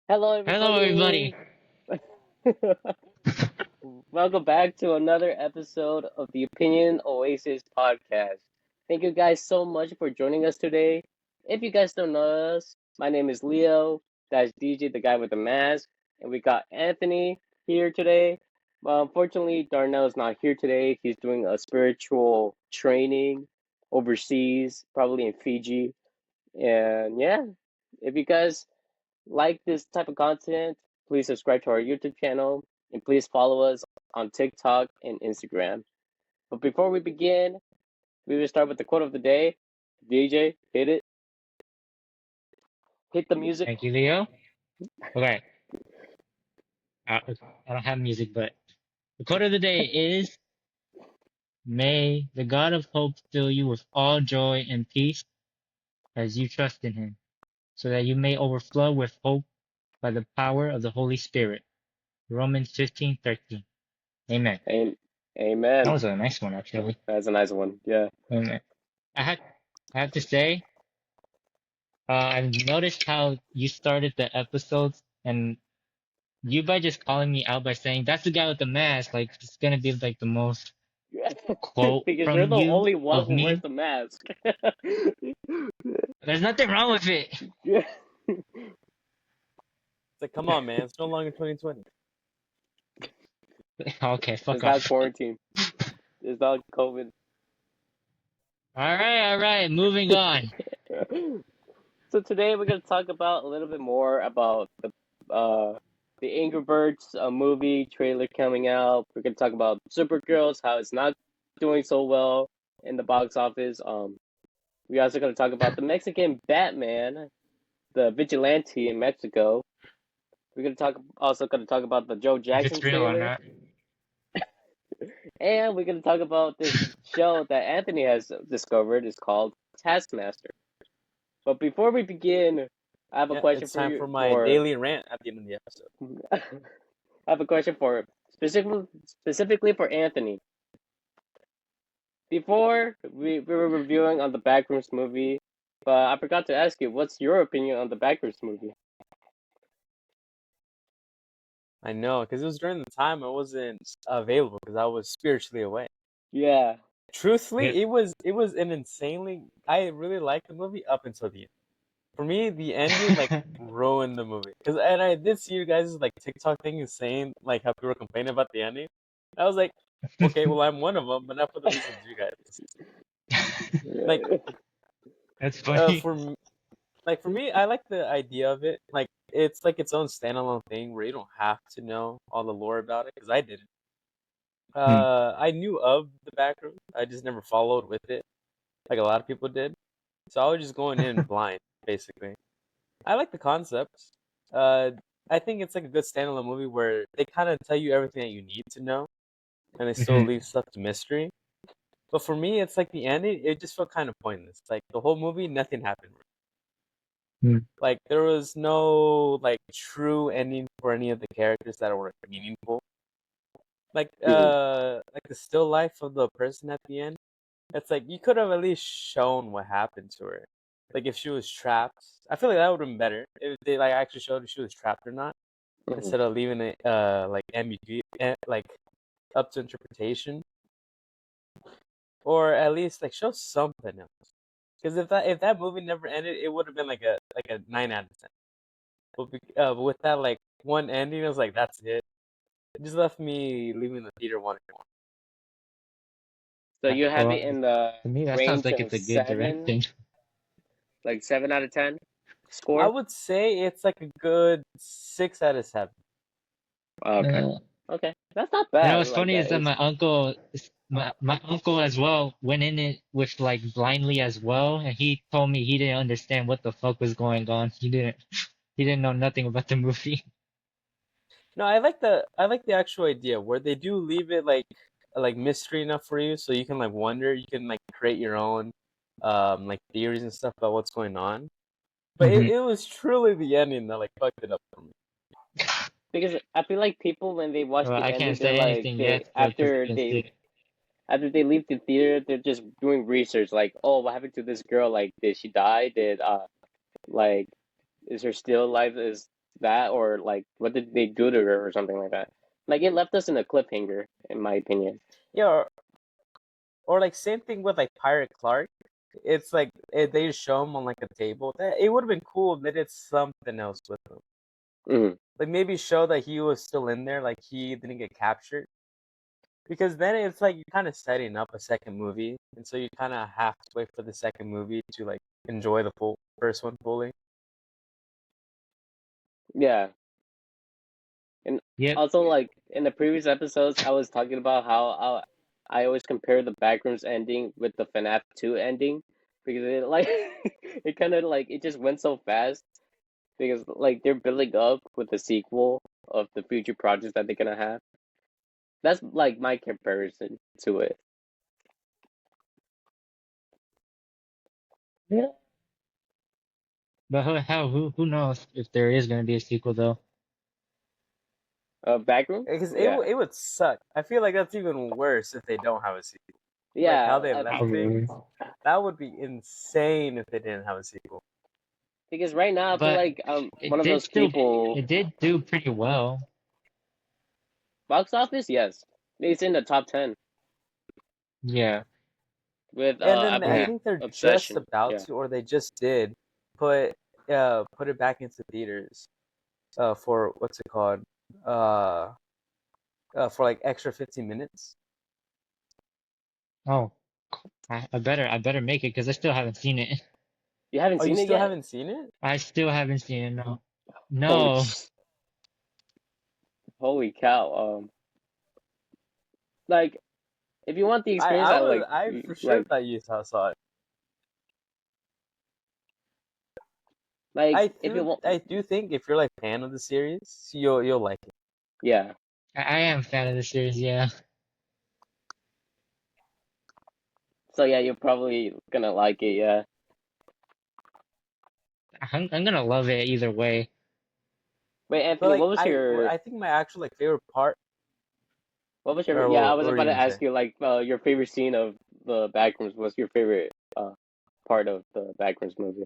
Hello, Hello, everybody. everybody. Welcome back to another episode of the Opinion Oasis podcast. Thank you guys so much for joining us today. If you guys don't know us, my name is Leo. That's DJ, the guy with the mask. And we got Anthony here today. Well, unfortunately, Darnell is not here today. He's doing a spiritual training overseas, probably in Fiji. And yeah, if you guys like this type of content, please subscribe to our YouTube channel and please follow us on TikTok and Instagram. But before we begin, we will start with the quote of the day. DJ, hit it. Hit the music. Thank you, Leo. Okay, I don't have music, but the quote of the day is, May the God of hope fill you with all joy and peace as you trust in him, so that you may overflow with hope by the power of the Holy Spirit. Romans 15:13. Amen. That Amen. was a nice one, actually. That's a nice one. Yeah. Amen. I had, I have to say, I've noticed how you started the episodes, and you by just calling me out by saying that's the guy with the mask, like it's gonna be like the most quote Because from you're the you only one of who wears me. the mask. There's nothing wrong with it. Yeah. It's like, come on, man. It's no longer 2020. Okay, fuck It's not off. quarantine. It's not COVID. All right, moving on. So today we're gonna talk about a little bit more about the Angry Birds movie trailer coming out. We're gonna talk about Supergirls, how it's not doing so well in the box office. We also gonna talk about the Mexican Batman, the vigilante in Mexico. We're gonna talk about the Joe If Jackson it's real or trailer, not. and we're gonna talk about this show that Anthony has discovered. It's called Taskmaster. But before we begin, I have a Yeah, question it's for time you. for my For daily rant at the end of the episode. I have a question for specifically for Anthony. Before we were reviewing on the Backrooms movie, but I forgot to ask you, what's your opinion on the Backrooms movie? I know, because it was during the time I wasn't available because I was spiritually away. Yeah. Truthfully, Yep. it was an insanely. I really liked the movie up until the end. For me, the ending like ruined the movie. And I did see you guys like TikTok thing is saying like how people were complaining about the ending. I was like, okay, well I'm one of them, but not for the reasons you guys. Like, That's funny. for for me, I like the idea of it. Like it's like its own standalone thing where you don't have to know all the lore about it because I didn't. Hmm. I knew of the background. I just never followed with it like a lot of people did. So I was just going in blind, basically. I like the concept. Uh, I think it's like a good standalone movie where they kind of tell you everything that you need to know, and they still Mhm. leave stuff to mystery. But for me, it's like the ending. It just felt kind of pointless. Like the whole movie, nothing happened. Hmm. Like there was no like true ending for any of the characters that were meaningful. Like the still life of the person at the end. It's like you could have at least shown what happened to her. Like if she was trapped. I feel like that would have been better if they like actually showed if she was trapped or not, Mhm. instead of leaving it like ambiguity like up to interpretation. Or at least like show something else. Because if that movie never ended, it would have been like a 9 out of 10. But with that like one ending, I was like, that's it. It just left me leaving the theater wanting more. So you have Well, it in the to me, that sounds range like of it's a good seven, direction. like 7 out of 10 I score? would say it's like a good 6 out of 7. Okay. Uh, Okay. That's not you know bad. what's Like funny is that that is. my uncle as well went in it with like blindly as well, and he told me he didn't understand what the fuck was going on. He didn't know nothing about the movie. No, I like the actual idea where they do leave it like mystery enough for you so you can like wonder, you can like create your own like theories and stuff about what's going on. But it, Hmm. it was truly the ending that like fucked it up for me. Because I feel like people when they watch Well, the I ending, can't they're say like anything they yet because I didn't see it. after they leave the theater, they're just doing research. Like, oh, what happened to this girl? Like, did she die? Did like is her still alive? Is that, or like what did they do to her or something like that. Like it left us in a cliffhanger, in my opinion. Yeah, or like same thing with like Pirate Clark. It's like they just show him on like a table. It would have been cool if they did something else with him. Hmm. Like maybe show that he was still in there, like he didn't get captured. Because then it's like you're kind of setting up a second movie, and so you kind of have to wait for the second movie to like enjoy the full first one fully. Yeah, and Yep. also like in the previous episodes, I was talking about how I always compare the Backrooms ending with the FNAF 2 ending because it like it kind of like it just went so fast because like they're building up with the sequel of the future projects that they're gonna have. That's like my comparison to it. Yeah. But who knows if there is going to be a sequel though? Backrooms? Because Yeah, it would suck. I feel like that's even worse if they don't have a sequel. Like how yeah. they left Probably. things, that would be insane if they didn't have a sequel. Because right now I feel But like I'm one it of did those still people. it did do pretty well. Box office, yes, it's in the top 10 Yeah. with And I then I Yeah. believe think they're just Obsession. about Yeah, to, or they just did, put put it back into theaters. For what's it called? Uh, for like extra 15 minutes. Oh, I better make it because I still haven't seen it. you haven't Oh, you seen it still yet? haven't seen it? I still haven't seen it. No. Holy, No. holy cow! Like if you want the I experience, I I was I for sure like thought you saw it. like if you want, I do think if you're like fan of the series, you'll like it. yeah. I am a fan of the series. Yeah. So yeah, you're probably gonna like it. Yeah. I'm gonna love it either way. Wait, But Anthony, like what was your I think my actual like favorite part, what was your? or Yeah, I what was were about you to gonna say? ask you like your favorite scene of the Backrooms. What's your favorite part of the Backrooms movie?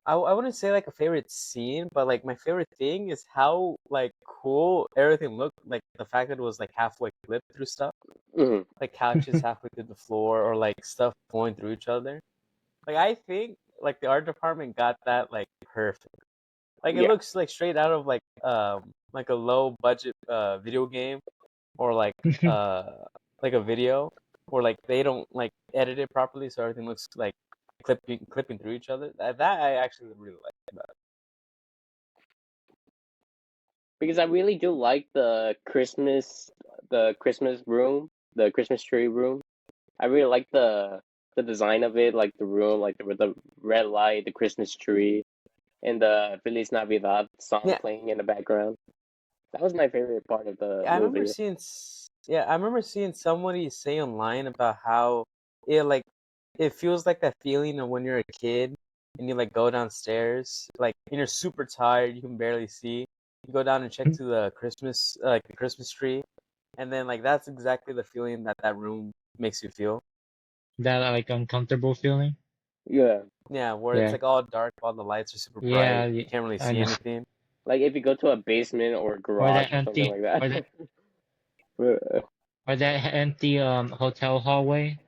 I wouldn't say like a favorite scene, but like my favorite thing is how like cool everything looked. Like the fact that it was like halfway clipped through stuff, Hmm. like couches halfway through the floor, or like stuff going through each other. Like I think like the art department got that like perfect. Like it Yeah. looks like straight out of like a low budget video game, or like a video, or like they don't like edit it properly, so everything looks like clipping through each other. That I actually really like about it. Because I really do like the Christmas room, the Christmas tree room. I really like the design of it, like the room, like with the red light, the Christmas tree, and the Feliz Navidad song Yeah, playing in the background. That was my favorite part of the movie. I remember seeing somebody say online about how it like it feels like that feeling of when you're a kid and you like go downstairs, like and you're super tired, you can barely see. You go down and check to the Christmas like the Christmas tree, and then like that's exactly the feeling that that room makes you feel. That like uncomfortable feeling. Yeah, Yeah, where it's Yeah. like all dark, all the lights are super bright, Yeah. you can't really I see know. anything. like if you go to a basement or a Or garage that or something empty. like Or that. that. Or that empty hotel hallway.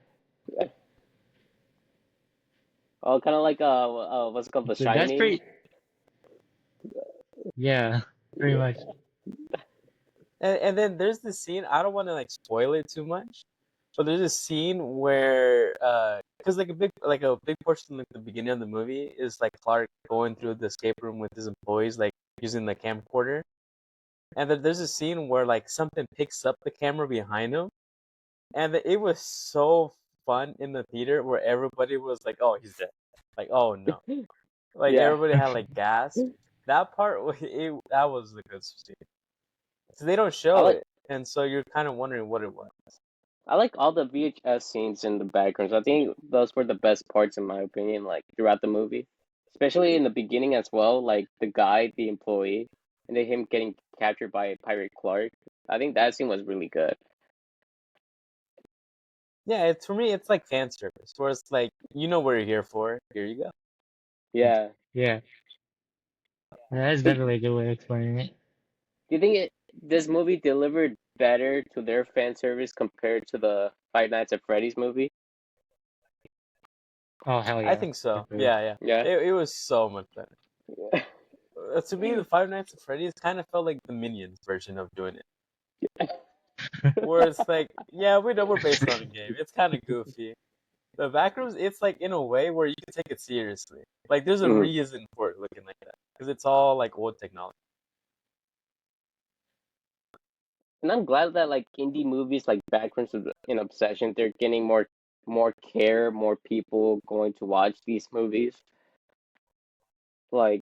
Oh, kind of like what's it called, The That's Shining. pretty. Yeah. Pretty much. And then there's this scene, I don't want to like spoil it too much, but there's a scene where because like a big portion like the beginning of the movie is like Clark going through the escape room with his employees, like using the camcorder. And then there's a scene where like something picks up the camera behind him, and it was so fun in the theater where everybody was like, "Oh, he's dead!" Like, "Oh no!" Like Yeah, everybody had like gas. That part, that was the good scene. So they don't I show like it, and so you're kind of wondering what it was. I like all the VHS scenes in the backgrounds. I think those were the best parts, in my opinion, like throughout the movie, especially in the beginning as well. Like the guy, the employee, and then him getting captured by Pirate Clark. I think that scene was really good. Yeah, it's for me, it's like fan service, where it's like you know what you're here for. Here you go. Yeah, Yeah. That's Do definitely a good way of explaining it. you think this movie delivered better to their fan service compared to the Five Nights at Freddy's movie? Oh hell I yeah. think so. Definitely. Yeah, yeah. Yeah. It was so much better. To me, the Five Nights at Freddy's kind of felt like the Minions version of doing it, where it's like, yeah, we know we're based on a game. It's kind of goofy. The Backrooms, it's like in a way where you can take it seriously. Like there's a Mm. reason for it looking like that because it's all like old technology. And I'm glad that like indie movies like Backrooms in Obsession, they're getting more care, more people going to watch these movies. Like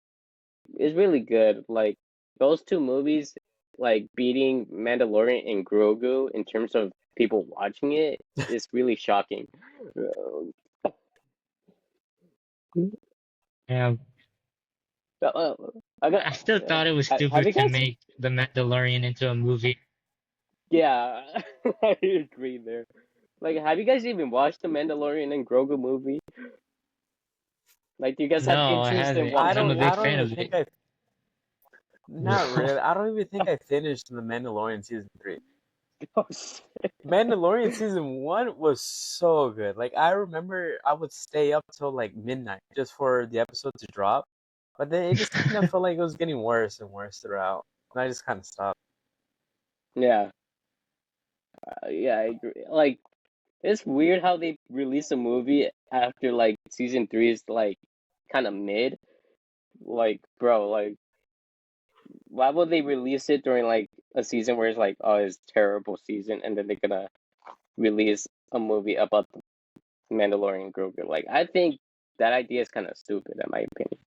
it's really good. Like those two movies, like beating Mandalorian and Grogu in terms of people watching it is really shocking. Yeah, Uh, I got. I still thought it was Have stupid you to guys? make The Mandalorian into a movie. Yeah, I agree there. Like, have you guys even watched the Mandalorian and Grogu movie? Like, do you guys have No, I interest in haven't. I'm a watching big I it? don't fan even of think it. I. Not No. really. I don't even think I finished the Mandalorian season 3. Oh, shit. Mandalorian season 1 was so good. Like I remember, I would stay up till like midnight just for the episode to drop, but then it just kind of felt like it was getting worse and worse throughout, and I just kind of stopped. Yeah, yeah, I agree. Like, it's weird how they release a movie after like season three is like kind of mid. Like, bro, like, why would they release it during like a season where it's like, oh, it's terrible season, and then they're gonna release a movie about the Mandalorian Grogu? Like, I think that idea is kind of stupid, in my opinion.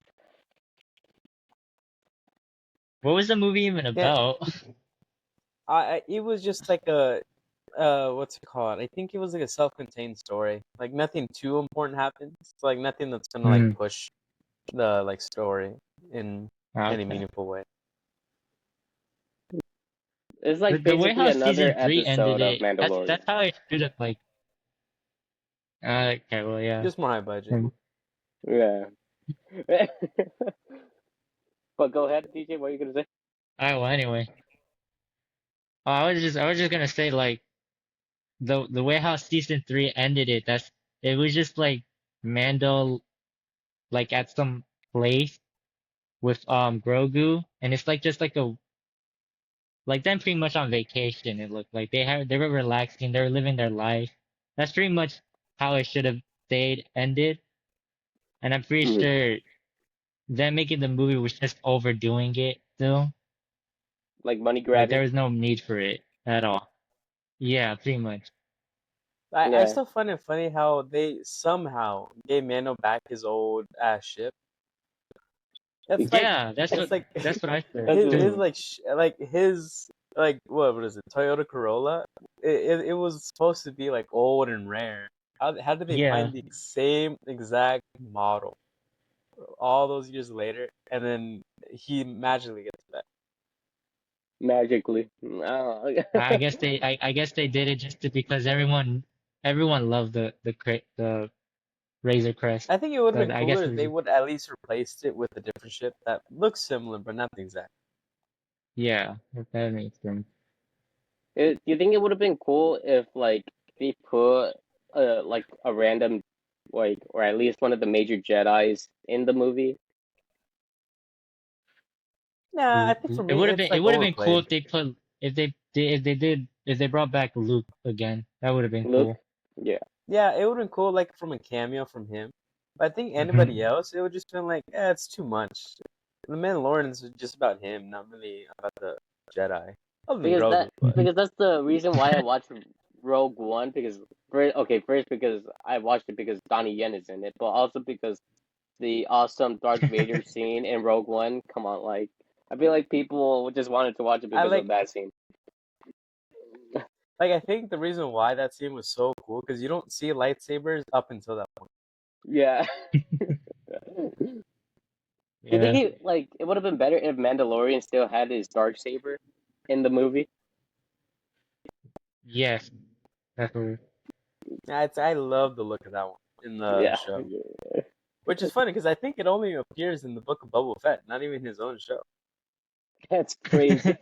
What was the movie even Yeah, about? it was just like a what's it called? I think it was like a self-contained story. Like nothing too important happens. It's like nothing that's gonna like Hmm. push the like story in any Okay. meaningful way. It's The, like the way basically how another season three ended episode of it, Mandalorian. that's how it should have like. Okay, well, yeah. Just more high budget. Yeah. But go ahead, DJ. What are you gonna say? Alright, well, anyway. I was just gonna say like the way how season three ended it. It was just like Mando like at some place with Grogu, and it's like just like a like them pretty much on vacation. It looked like they were relaxing, they were living their life. That's pretty much how it should have stayed ended. And I'm pretty Mm. sure them making the movie was just overdoing it still. Like money Like there grabbing. was no need for it at all. Yeah, pretty much. I Yeah. still find it funny how they somehow gave Mando back his old ass ship. That's like Yeah, it's like that's what I said That's his too. like his like what is it, Toyota Corolla? It was supposed to be like old and rare. How did they Yeah. find the same exact model all those years later, and then he magically gets back? magically. Oh. I guess they did it because everyone loved the Razor Crest. I think it would So have been I guess cooler if it they was, would at least replaced it with a different ship that looks similar but not the exact. yeah, that makes sense. Do you think it would have been cool if like they put like a random like or at least one of the major Jedi's in the movie? Nah, I think for It me would have it's been it like would have been cool overplayed. if they put if they brought back Luke again. That would have been Luke? cool. Yeah. Yeah, it would have been cool like from a cameo from him. But I think anybody Hmm. else, it would just been like, eh, it's too much. The Mandalorian is just about him, not really about the Jedi. Other than Grogu, but Because that's the reason why I watched Rogue One because first because I watched it because Donnie Yen is in it, but also because the awesome Darth Vader scene in Rogue One. Come on, like I feel like people just wanted to watch it I because of that scene. like I think the reason why that scene was so cool because you don't see lightsabers up until that point. Yeah. Do you think Yeah. it would have been better if Mandalorian still had his dark saber in the movie? Yes. Definitely. Yeah, I love the look of that one in the Yeah. show. Which is funny because I think it only appears in the book of Boba Fett, not even his own show. That's crazy.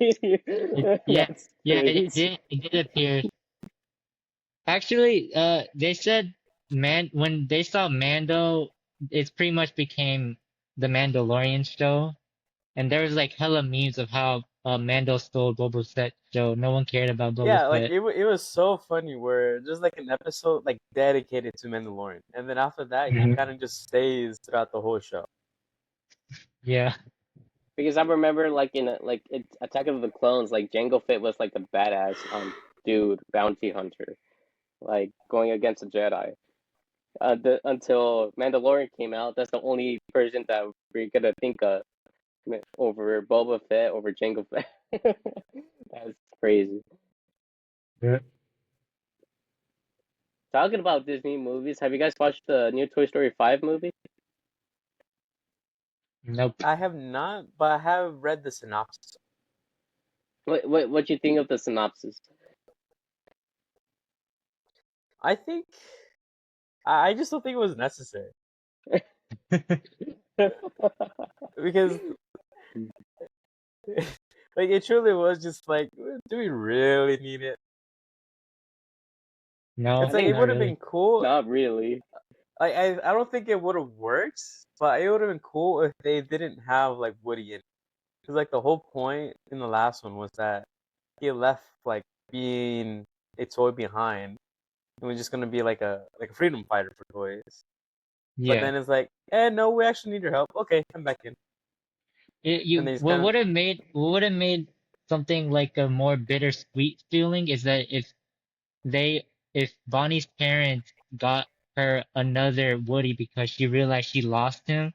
Yeah, That's yeah, crazy. it did appear. Actually, they said when they saw Mando, it pretty much became the Mandalorian show, and there was like hella memes of how Mando stole Boba Fett show. No one cared about Boba Yeah, like Fett. it was so funny where just like an episode like dedicated to Mandalorian, and then after that he kind Mhm. of just stays throughout the whole show. Yeah, Because I remember, like Attack of the Clones, like Jango Fett was like the badass dude bounty hunter, like going against the Jedi. Until Mandalorian came out, that's the only person that we're gonna think of over Boba Fett, over Jango Fett. That's crazy. yeah. Talking about Disney movies, have you guys watched the new Toy Story 5 movie? Nope. I have not, but I have read the synopsis. What you think of the synopsis? I think I just don't think it was necessary because like it truly was just like, do we really need it? I It's No, like think it not would have been really. cool. not really. I don't think it would have worked, but it would have been cool if they didn't have like Woody in it. Because like the whole point in the last one was that he left like being a toy behind and was just gonna be like a freedom fighter for toys. But Yeah. then it's like, no, we actually need your help. Okay, come back in. And then he's What kind of would have made something like a more bittersweet feeling is that they if Bonnie's parents got her another Woody because she realized she lost him,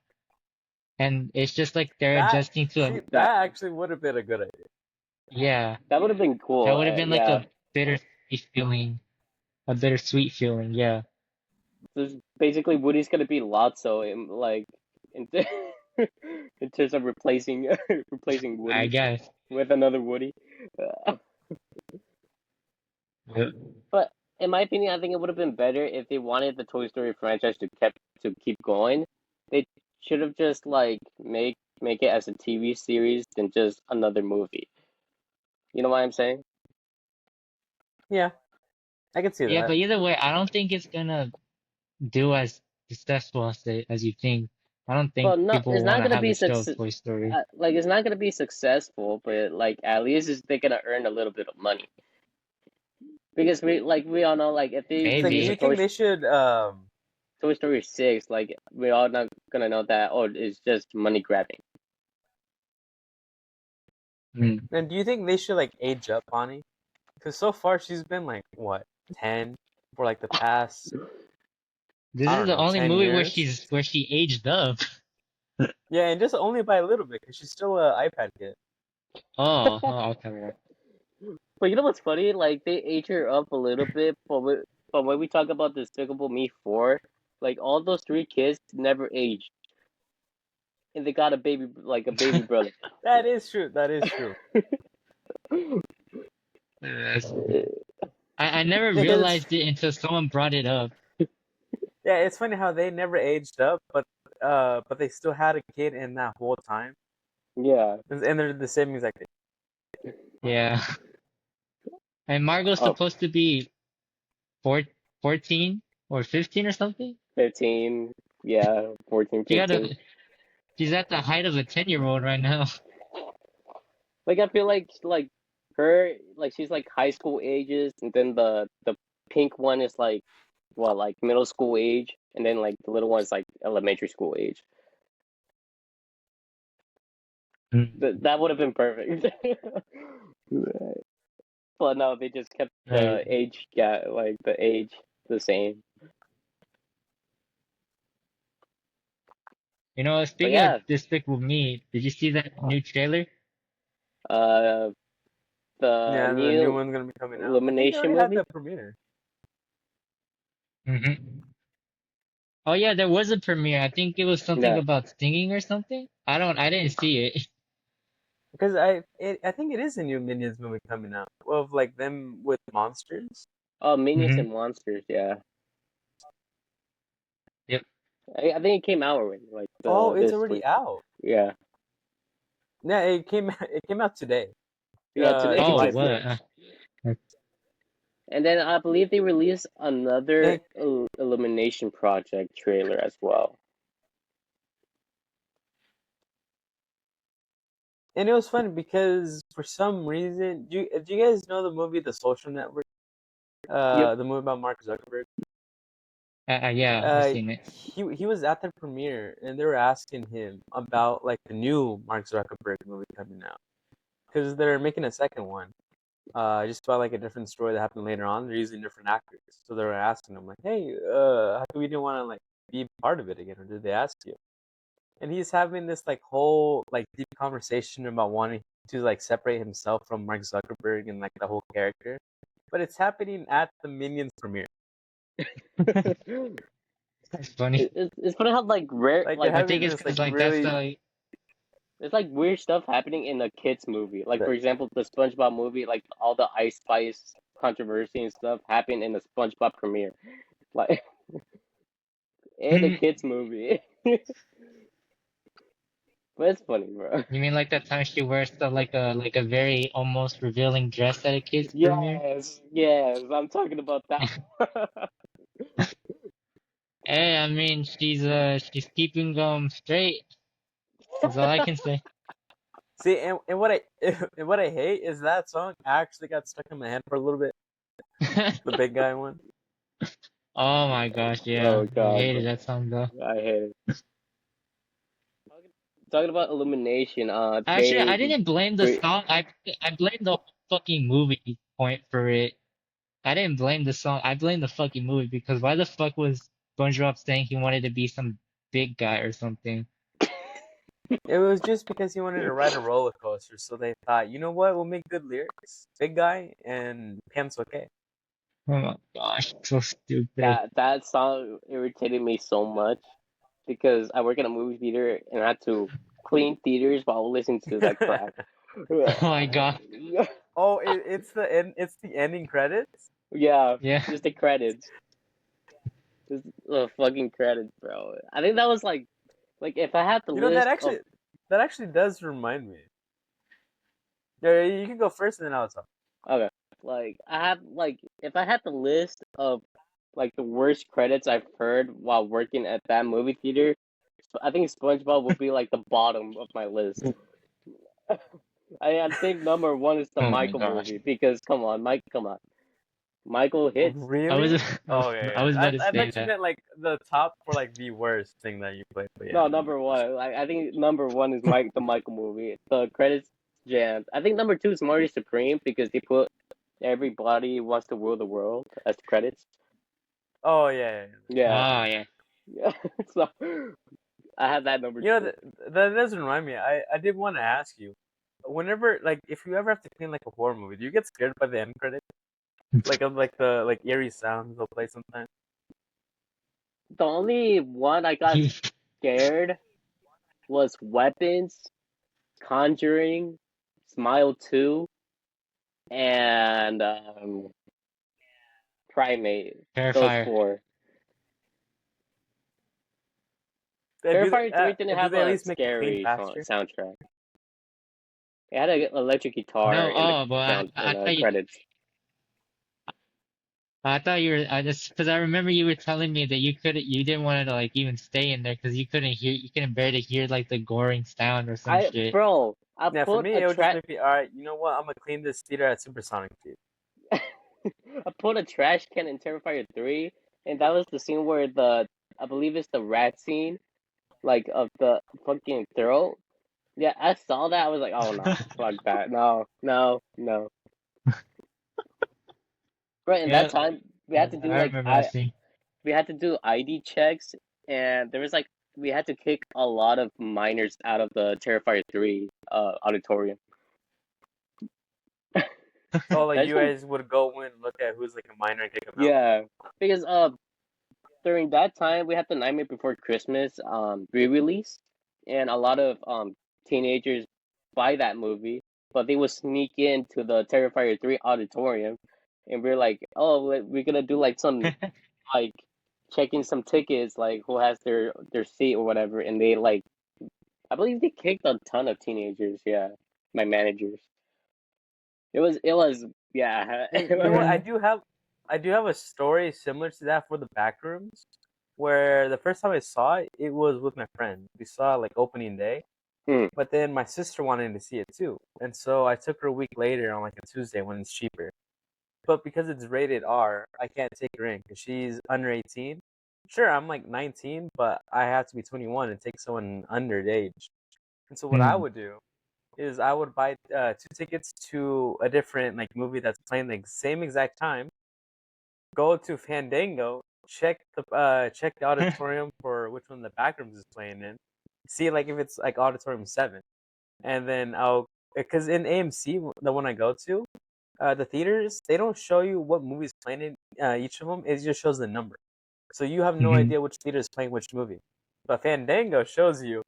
and it's just like they're that. adjusting to a See, That that actually would have been a good idea. yeah, that would have been that cool. would have been like Yeah, bittersweet feeling, a bittersweet feeling. Yeah, this basically Woody's gonna be Lotso in like in, in terms of replacing replacing I Woody guess. with another Woody. Yeah. But in my opinion, I think it would have been better if they wanted the Toy Story franchise to keep going. They should have just like make it as a TV series than just another movie. You know what I'm saying? Yeah, I can see Yeah, that. but either way, I don't think it's gonna do as successful as you think. I don't think Well, no, people it's will want not to gonna have be a show of success. Toy Story. Like it's not gonna be successful, but like at least they're gonna earn a little bit of money because we all know like if they It's like, do release a Maybe. you think they should Toy Story 6, like we all not gonna know that it's just money grabbing. Mm. and do you think they should like age up Bonnie? Because so far she's been like what 10 for like the past This I is don't the know only 10 movie years. where she aged up. Yeah, and just only by a little bit because she's still a iPad kid. Oh, okay. But you know what's funny? Like they age her up a little bit, but when we talk about Despicable Me 4, like all those three kids never aged, and they got a baby like a baby brother. That is true. That is true. Yes. I never Yeah, because it's realized it until someone brought it up. yeah, it's funny how they never aged up, but they still had a kid in that whole time, Yeah. and they're the same exact age. Yeah. And Margot's Oh, supposed to be four, 14 or 15 or something. 15. Yeah, 14, She got 15. she's at the height of a 10-year-old right now. Like I feel like her like she's like high school ages, and then the pink one is like what like middle school age, and then like the little one's like elementary school age. Mm. That would have been perfect. But no, they just kept Right. the age yeah like the age the same. You know, But speaking of yeah, Despicable Me, did you see that new trailer? uh, the Yeah, the new new one's gonna be coming out. I think they Illumination already had movie. the premiere. Hmm. Oh yeah, there was a premiere. I think it was something Yeah. about singing or something. I didn't see it. Because I think it is a new Minions movie coming out of like them with monsters. Oh, Minions Hmm. and Monsters. Yeah. Yep. I think it came out already, like Oh, it's this already week. out. Yeah, Yeah, it came out today. yeah, today. Oh, July what? 1st. And then I believe they released another And, Illumination Project trailer as well. and it was fun because for some reason, do you guys know the movie The Social Network? Yep. The movie about Mark Zuckerberg. Yeah, I've seen it. He was at the premiere and they were asking him about like the new Mark Zuckerberg movie coming out because they're making a second one. Just about like a different story that happened later on. They're using different actors, so they were asking him like, "Hey, how come you didn't want to like be part of it again, or did they ask you?" And he's having this like whole like deep conversation about wanting to like separate himself from Mark Zuckerberg and like the whole character, but it's happening at the Minions premiere. That's funny. It's funny how like rare, Like they're like I think having it's this like because like that's really the it's like weird stuff happening in a kids movie. Like the, for example, the SpongeBob movie, like all the Ice Spice controversy and stuff happened in the SpongeBob premiere, like in a you kids movie. But it's funny, bro. mean like that time she wears the like a very almost revealing dress at a kid's premiere? Yes, yes, I'm talking about that. Hey, I mean she's keeping straight. That's all I can say. see and what I and what I hate is that song actually got stuck in my head for a little bit. The big guy one. Oh my gosh, yeah. Oh I God, hated bro, that song though. I hate it. Talking about Illumination, Actually, they I didn't blame the song. I blamed the fucking movie point for it. I didn't blame the song. I blamed the fucking movie because why the fuck was SpongeBob saying he wanted to be some big guy or something? It was just because he wanted to ride a roller coaster, so they thought, you know what, we'll make good lyrics. Big guy and pants okay. Oh my gosh, so stupid. that song irritated me so much because I work in a movie theater and I had to clean theaters while listening to that crap. Oh my god. Oh, it's the end. It's the ending credits. Yeah, Yeah. just the credits. Just the fucking credits, bro. I think that was like if I had the You know that list of actually that actually does remind me. Yeah, you can go first, and then I'll talk. okay, like I have like if I had the list of like the worst credits I've heard while working at that movie theater, I think SpongeBob would be like the bottom of my list. I think number one is the Oh my Michael gosh. movie because come on, Michael hits. I was Really? Oh I yeah, was yeah. about to I say thought you that. meant like the top for like the worst thing that you played. But yeah, No, number number one. one. I think number one is the Michael movie. The credits jammed. I think number two is Marty Supreme because they put everybody wants to rule the world as credits. Oh yeah, yeah. Yeah, Oh yeah. yeah. So I have that number You know two. that doesn't remind me. I did want to ask you. Whenever like if you ever have to clean like a horror movie, do you get scared by the end credits? Like of like the like eerie sounds they'll play sometimes. The only one I got scared was Weapons, Conjuring, Smile 2, and Primate. Those Terrifier. four. Terrifier 3 didn't Do have they at a least make it clean scary faster? soundtrack. It had an electric guitar No, in the oh, but sound in I the thought credits. I thought you were I just because I remember you were telling me that you didn't want to like even stay in there because you couldn't bear to hear like the goring sound or some shit. I Yeah, for put me a it would just trash make me alright, you know what, I'm gonna clean this theater at Supersonic Theater. I put a trash can in Terrifier 3, and that was the scene where I believe it's the rat scene, like of the fucking throat. Yeah, I saw that. I was like, oh no, fuck that, no, no, no. Right, in that Yeah, time we had to do I remember that scene. we had to do ID checks, and there was like we had to kick a lot of minors out of the Terrifier 3 auditorium. Oh, like That's you like guys would go in and look at who's like a minor and kick them out? yeah, because during that time we had the Nightmare Before Christmas re-release, and a lot of teenagers buy that movie, but they would sneak into the Terrifier 3 auditorium, and we're like, oh, we're gonna do like some like checking some tickets, like who has their seat or whatever, and they like I believe they kicked a ton of teenagers. Yeah, my managers. It was yeah. Hey, you know what? I do have a story similar to that for the back rooms, where the first time I saw it, it was with my friend. We saw it, like opening day, Hmm. but then my sister wanted to see it too, and so I took her a week later on like a Tuesday when it's cheaper. But because it's rated R, I can't take her in because she's under 18. Sure, I'm like 19, but I have to be 21 and take someone underage. And so what I Hmm. would do is I would buy two tickets to a different like movie that's playing the same exact time. Go to Fandango, check the auditorium for which one the Backrooms is playing in. See like if it's like Auditorium 7, and then I'll because in AMC the one I go to, the theaters they don't show you what movie's playing in each of them. It just shows the number, so you have no Hmm. idea which theater is playing which movie. But Fandango shows you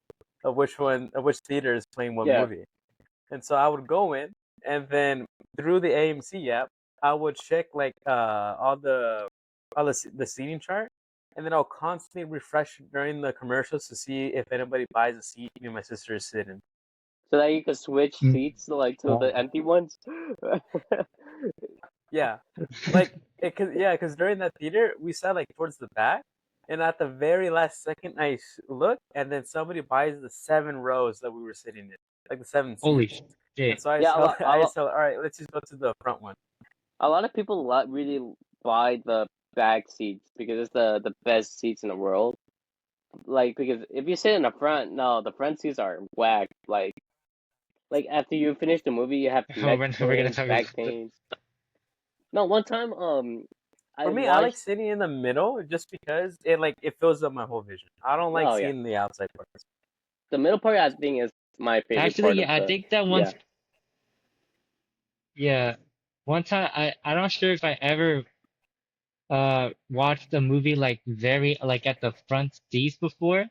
which theater is playing what Yeah. movie. And so I would go in, and then through the AMC app, I would check like all the seating chart, and then I'll constantly refresh during the commercials to see if anybody buys a seat me and my sister is sitting. So that you could switch seats like to the Oh. empty ones. Yeah, like cause during that theater we sat like towards the back, and at the very last second look, and then somebody buys the 7 rows that we were sitting in, like the 7 seats. Holy And shit. so I Yeah, tell I just tell all right, let's just go to the front one. a lot of people really buy the back seats because it's the best seats in the world. Like because if you sit in the front, no, the front seats are whack. Like after you finish the movie, you have Oh, neck we're gonna pains, talk about back pains. No, one time I For me, I like watched. sitting in the middle just because it fills up my whole vision. I don't like Oh yeah, seeing the outside parts. the middle part I think is my favorite Actually, part of yeah, I the. think that Yeah. once, yeah, one time I'm not sure if I ever watched a movie like very like at the front seats before,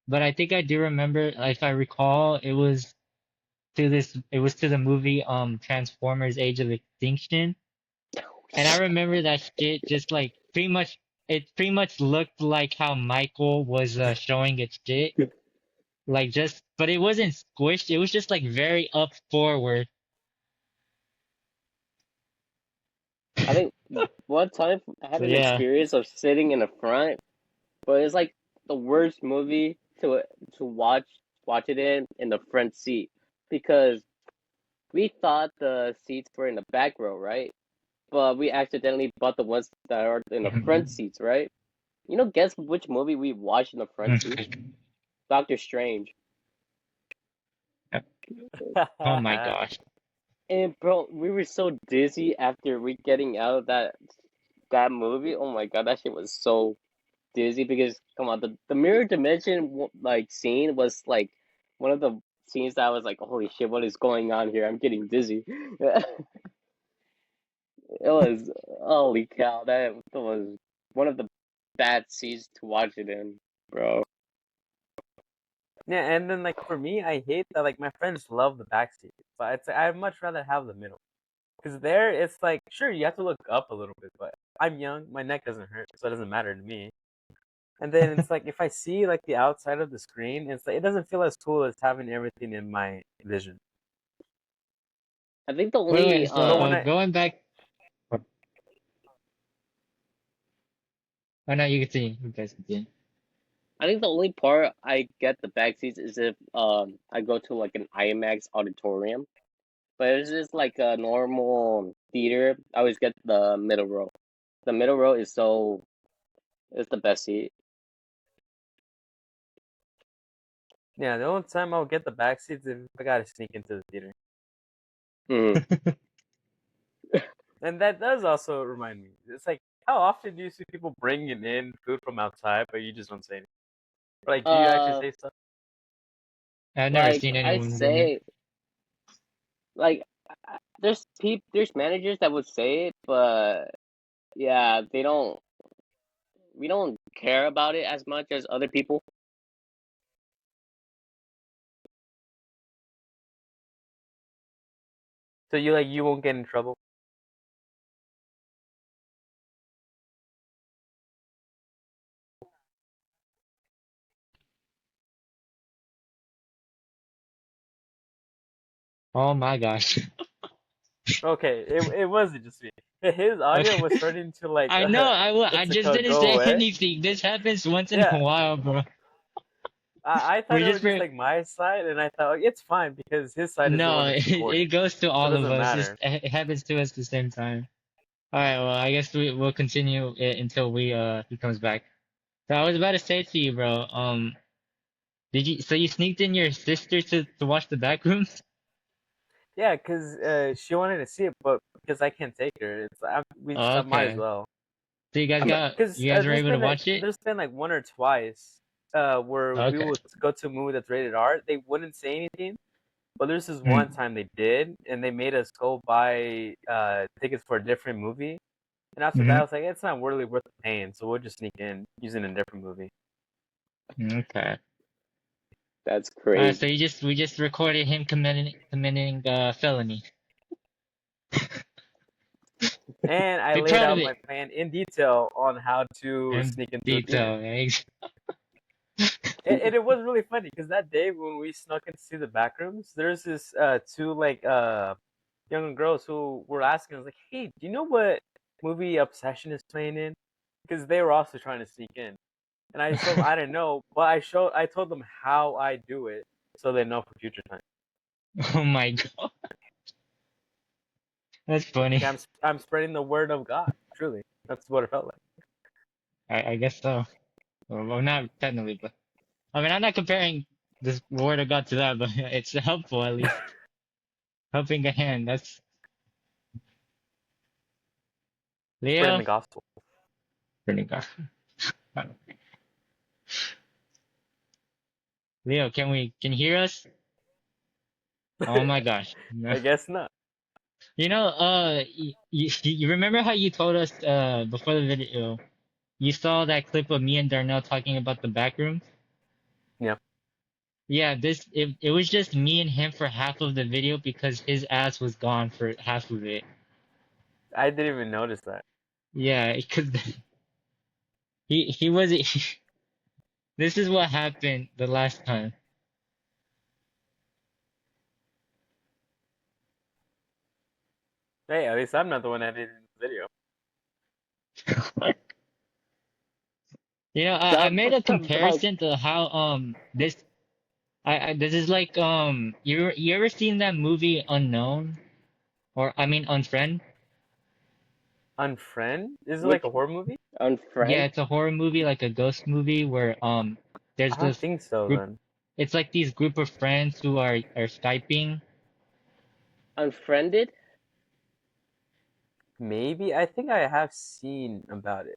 but I think I do remember, if I recall, it was to the movie Transformers: Age of Extinction, and I remember that shit just like pretty much looked like how Michael was showing its shit, like just, but it wasn't squished, it was just like very up forward. I think one time I had So an yeah. experience of sitting in the front, but it's like the worst movie to watch it in the front seat because we thought the seats were in the back row, right? But we accidentally bought the ones that are in the front seats, right? Guess which movie we watched in the front seat? Doctor Strange. Oh my gosh. And bro, we were so dizzy after we getting out of that movie. Oh my god, that shit was so dizzy because come on, the mirror dimension like scene was like one of the scenes that I was like, holy shit, what is going on here? I'm getting dizzy. It was holy cow, that was one of the bad scenes to watch it in, bro. Yeah, and then like for me, I hate that like my friends love the back seat, but I'd much rather have the middle. Because there, it's like sure you have to look up a little bit, but I'm young, my neck doesn't hurt, so it doesn't matter to me. And then it's like if I see like the outside of the screen, it's like it doesn't feel as cool as having everything in my vision. I think the Wait, only so But when I going back. Oh no, you continue. You guys continue. I think the only part I get the back seats is if I go to like an IMAX auditorium. But if it's just like a normal theater, I always get the middle row. The middle row is the best seat. Yeah, the only time I'll get the back seats is if I gotta sneak into the theater. Mm. And that does also remind me. It's like, how often do you see people bringing in food from outside, but you just don't say anything? Or like, do you actually Uh, say stuff? I've never like seen I anyone bring it. say, like there's managers that would say it, but yeah, they don't. We don't care about it as much as other people. So you won't get in trouble? Oh my gosh. Okay, it wasn't just me. His audio was Okay. starting to like I know. I it's like just didn't go say away. anything. This happens once in a Yeah, while, bro. I thought We it was just just re like my side, and I thought like, it's fine because his side is the No, one that's it recording, goes to so it all of doesn't us. matter. It happens to us at the same time. All right. Well, I guess we'll continue it until he comes back. So I was about to say to you, bro. Did you so you sneaked in your sister to watch the back rooms? Yeah, because she wanted to see it, but because I can't take her, Oh, I might as okay. well. So Because you guys were able to watch it? there's been like one or twice where we Okay. would go to a movie that's rated R. They wouldn't say anything, but there's this one Hmm. time they did, and they made us go buy tickets for a different movie. And after that, I Hmm. was like, it's not really worth paying, so we'll just sneak in using a different movie. Okay. That's So crazy. we just recorded him committing felony. And I Be laid proud of out it. my plan in detail on how to And sneak into a theater. detail, right? And it was really funny because that day when we snuck in to see the back rooms, there's this two like young girls who were asking us like, "Hey, do you know what movie Obsession is playing in?" Because they were also trying to sneak in, and I just told them I didn't know, but I told them how I do it so they know for future time. Oh my God. That's funny. Okay, I'm spreading the word of God. Truly, that's what it felt like. I guess so. Well, not technically, but I mean, I'm not comparing this word of God to that, but it's helpful at least. Helping a hand. That's Spreading the Leo. gospel. Pretty good. Leo, can you hear us? Oh my gosh. No. I guess not. You know, you remember how you told us before the video, you saw that clip of me and Darnell talking about the back room? Yeah, Yeah, it was just me and him for half of the video because his ass was gone for half of it. I didn't even notice that. Yeah, because he was this is what happened the last time. Hey, at least I'm not the one editing the video. You know, I Stop, made a bro. comparison to how this is like you ever seen that movie Unknown or I mean Unfriend? Unfriend? Is it like Which a horror movie? Yeah, unfriend? it's a horror movie, like a ghost movie where there's I don't this think so group. then. It's like these group of friends who are Skyping. Unfriended? Maybe I think I have seen about it.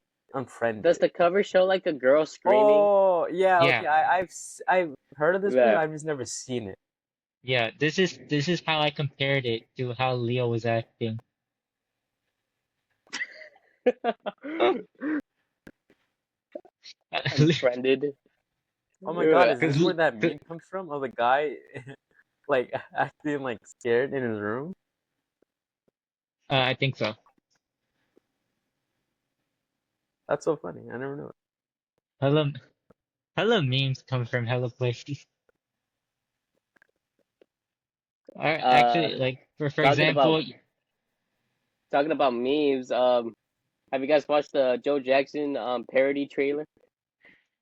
Does Unfriended. the cover show like a girl screaming? Oh yeah, Yeah, okay. I've heard of this movie. Yeah. I've just never seen it. yeah. This is how I compared it to how Leo was acting. Unfriended. Oh my god, is Because this where that meme comes from? Of the guy like acting like scared in his room? I think so. That's so funny. I never knew it. Hella hella memes come from hella places. uh, Actually, like for talking about example, talking about memes. Have you guys watched the Joe Jackson parody trailer?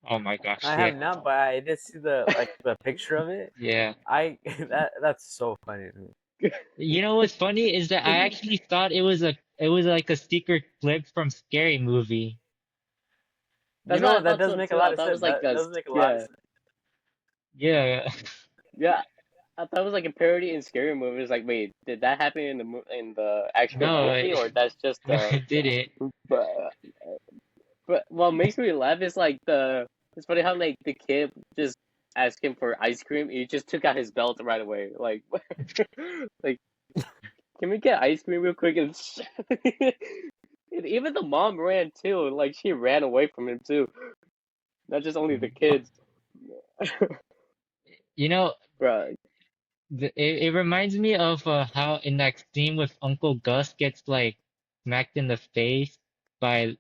oh my gosh, I yeah, have not, but I did see the picture of it. yeah. I that's so funny to me. You know what's funny is that I actually thought it was like a secret clip from Scary Movie. You That's know what I what? That thought does so make a too. I lot of thought it sense. was like That a does make a lot of yeah, sense. Yeah, yeah. I thought it was like a parody in scary movies. Like, wait, did that happen in in the actual no, movie, or that's just no, it didn't. But but what makes me laugh is like the it's funny how like the kid just asked him for ice cream. He just took out his belt right away. Like like can we get ice cream real quick? And even the mom ran too. Like she ran away from him too. Not just only the kids. You know, Bro, it reminds me of how in that scene with Uncle Gus gets like smacked in the face by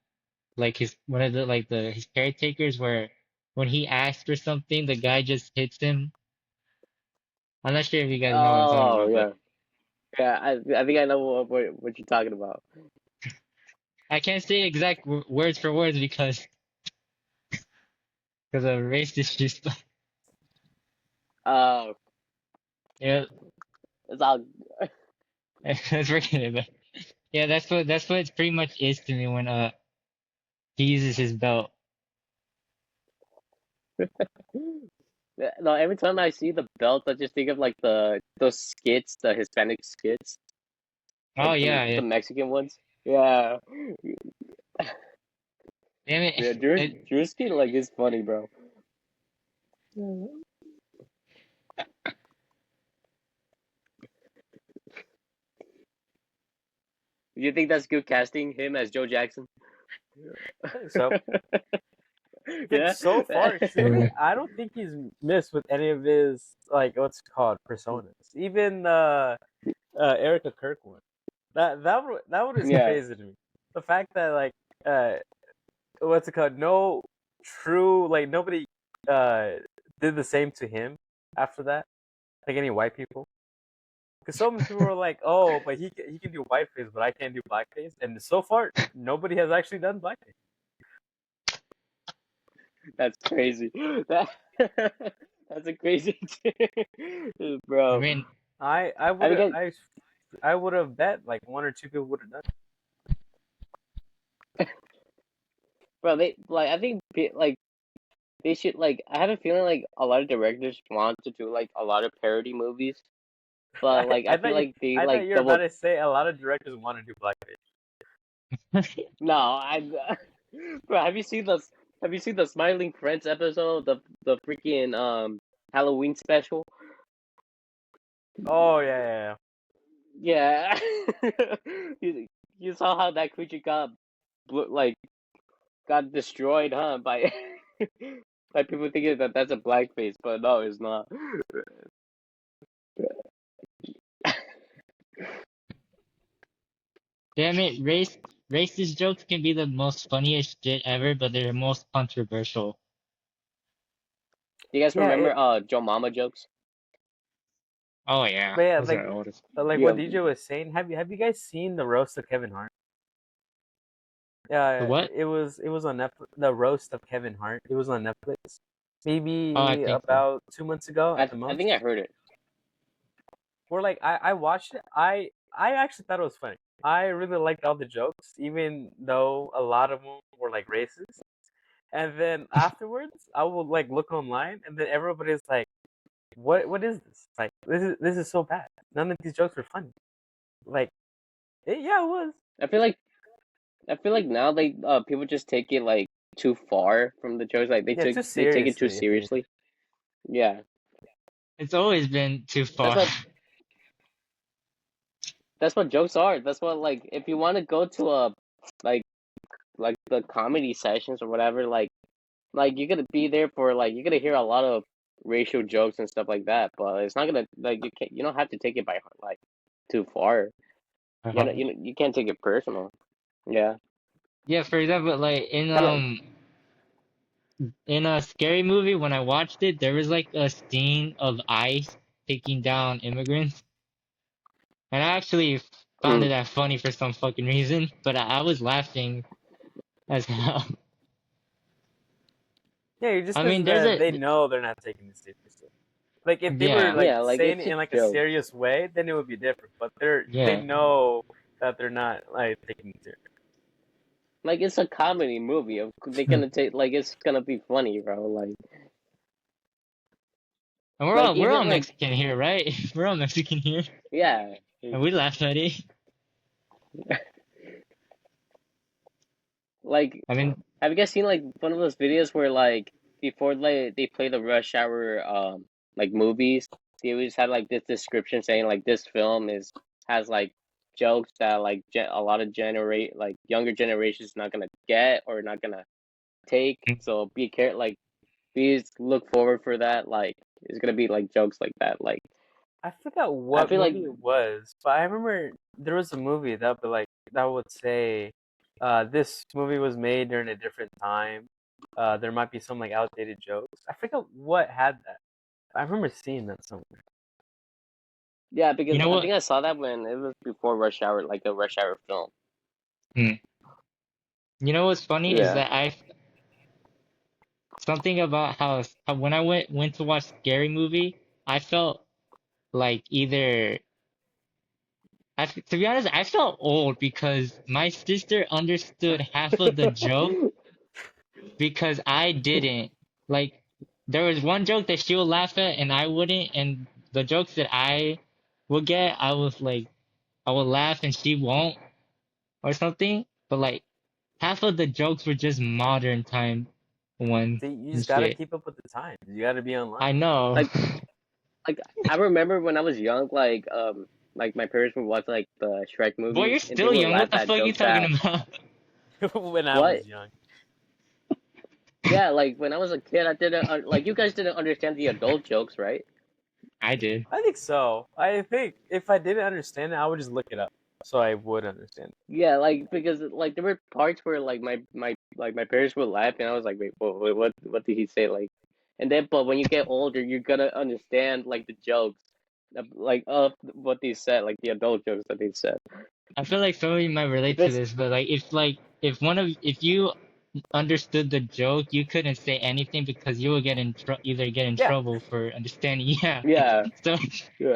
like his one of the like the his caretakers where when he asks for something, the guy just hits him. I'm not sure if you guys know what I'm talking oh about, but yeah. Yeah, I think I know what you're talking about. I can't say exact words for words because of race issues. Uh, Yeah, it's all let's forget it. But yeah, that's what it pretty much is to me when he uses his belt. no. Every time I see the belt, I just think of like those skits, the Hispanic skits, Oh like yeah, the yeah. Mexican ones. Yeah, Damn yeah. it. Drew's skit like is funny, bro. Do you think that's good casting him as Joe Jackson? I think so. Like Yeah. so far, truly, I don't think he's missed with any of his like what's it called personas. Even Erica Kirk one. That one is Yeah. crazy to me. The fact that like uh what's it called? No true like nobody uh did the same to him after that. Like any white people. Because so many people were like, "Oh, but he can do whiteface, but I can't do blackface." And so far, nobody has actually done blackface. That's crazy. That that's a crazy I bro. mean, I I would think have I would have bet like one or two people would have done. bro, they like I think like they should like I have a feeling like a lot of directors want to do like a lot of parody movies, but like I feel like they I thought like you were about double. to say a lot of directors want to do blackface. No, I bro, have you seen the Smiling Friends episode, the freaking Halloween special? Oh yeah. Yeah. you, you saw how that creature got like got destroyed, huh? By by people thinking that that's a blackface, but no, it's not. damn it, racist jokes can be the most funniest shit ever, but they're most controversial. You guys Yeah, remember it, Joe Mama jokes? Oh yeah, but yeah, those are old. like Yeah. what DJ was saying. Have you guys seen the roast of Kevin Hart? The Yeah, what? it was on Netflix. The roast of Kevin Hart. It was on Netflix. Oh, I Maybe think so. about 2 months ago at the I think I most. heard it. Where like I watched it. I actually thought it was funny. I really liked all the jokes, even though a lot of them were like racist. And then afterwards, I would like look online, and then everybody's like, what is this? Like this is so bad. None of these jokes were funny." Like, yeah, it was. I feel like now they people just take it like too far from the jokes. Like Yeah, too they take it too seriously, if anything. seriously. Yeah, It's always been too that's far. what jokes are. That's what like if you want to go to a like the comedy sessions or whatever, like you're gonna be there for like you're gonna hear a lot of racial jokes and stuff like that. But it's not gonna like you don't have to take it by like too far. Uh-huh. You can't take it personal. Yeah, Yeah, for example, like kind of. in a scary movie when I watched it, there was like a scene of ICE taking down immigrants, and I actually found it Mm. that funny for some fucking reason, but I was laughing as hell. Yeah, just I because mean, there's a they know they're not taking it seriously. Like if they were yeah, like Yeah, like saying it's it a in like a joke. serious way, then it would be different. But they yeah. know that they're not like taking it serious. Like it's a comedy movie. They're gonna take like it's gonna be funny, bro. And Like we're all even like Mexican here, right? We're all Mexican here, yeah. and we laugh at it. Like I mean, have you guys seen like one of those videos where like before they play the Rush Hour like movies, they always had like this description saying like this film is has like jokes that like a lot of generate like younger generations not gonna get or not gonna take. So be careful, like please look forward for that. Like it's gonna be like jokes like that. Like I forgot I what feel like movie it was, but I remember there was a movie that would like that would say, this movie was made during a different time. There might be some like outdated jokes. I forgot what had that. I remember seeing that somewhere. Yeah, You because know I what? think I saw that when it was before Rush Hour, like a Rush Hour film. Hmm. You know what's funny is Yeah. that I something about how when I went to watch Scary Movie, I felt like either to be honest, I felt old because my sister understood half of the joke because I didn't. Like, there was one joke that she would laugh at and I wouldn't, and the jokes that I would get, I was like, I would laugh and she won't or something. But like, half of the jokes were just modern time ones See, you and just gotta shit. keep up with the times. You gotta be online. I know. Like like I remember when I was young, like my parents would watch like the Shrek Boy, movie you're and they still would young. laugh What the at fuck you jokes talking that about? When I what? was young. Yeah, like when I was a kid, I didn't like you guys didn't understand the adult jokes, right? I did. I think so. I think if I didn't understand it, I would just look it up so I would understand. Yeah, like because like there were parts where like my parents would laugh and I was like, wait, what did he say? Like, and then but when you get older, you're gonna understand like the jokes, like of what they said, like the adult jokes that they said. I feel like some of you might relate to It's this, but if you understood the joke, you couldn't say anything because you would either get in Yeah. trouble for understanding. Yeah. yeah, So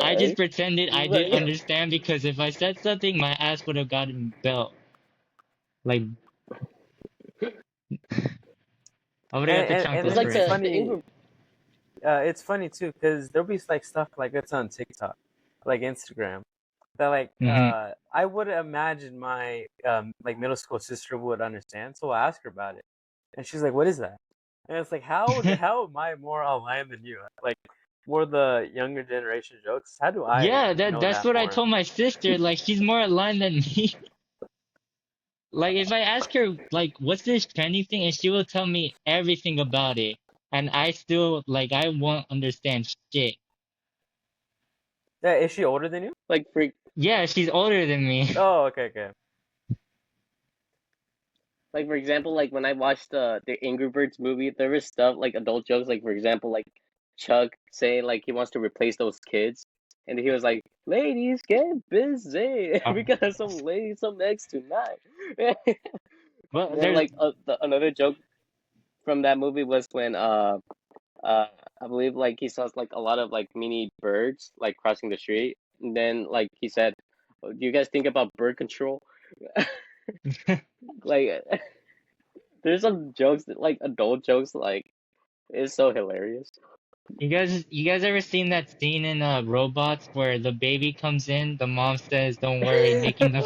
I just right. pretended I did But yeah, understand because if I said something, my ass would have gotten belt. Like I would have got the And it's chanclas then for like it. the it's Ingrid. funny too because there'll be like stuff like that's on TikTok, like Instagram, that like Hmm. I would imagine my like middle school sister would understand. So I ask her about it, and she's like, "What is that?" And it's like, how am I more online than you? Like more the younger generation jokes. How do I Yeah, know that's that what I more? told my sister. Like she's more aligned than me. Like if I ask her like what's this trending thing and she will tell me everything about it and I still like I won't understand shit. Yeah, is she older than you? Like for Yeah, she's older than me. Oh, okay, okay. like for example, like when I watched the Angry Birds movie, there was stuff like adult jokes, like for example, like Chuck saying like he wants to replace those kids, and he was like, "Ladies, get busy. We Oh, got some ladies some eggs tonight." but Then there's like another joke from that movie was when uh I believe like he saw like a lot of like mini birds like crossing the street, and then like he said, "Oh, do you guys think about bird control?" Like there's some jokes that like adult jokes like it's so hilarious. you guys ever seen that scene in Robots where the baby comes in, the mom says, "Don't worry, making the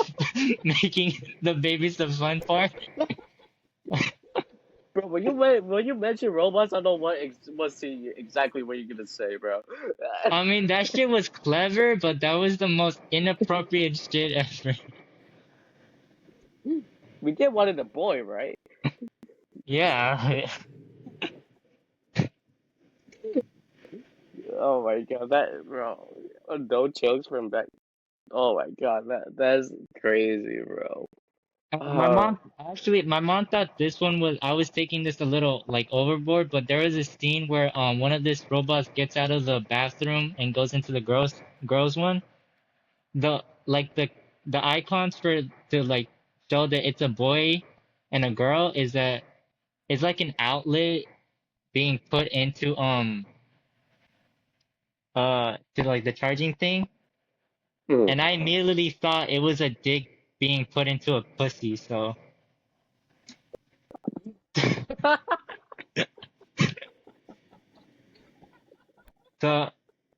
making the baby's the fun part." Bro, when you mention robots, I know exactly what you're gonna say, bro. I mean, that shit was clever, but that was the most inappropriate shit ever. We did wanted a boy, right? Yeah. Oh my god, that bro, adult jokes from back. Oh my god, that's crazy, bro. My Oh, mom my mom thought this one was I was taking this a little like overboard, but there was a scene where one of these robots gets out of the bathroom and goes into the girls one. The like the icons for to like show that it's a boy and a girl is that it's like an outlet being put into to like the charging thing, hmm. and I immediately thought it was a dick being put into a pussy, so so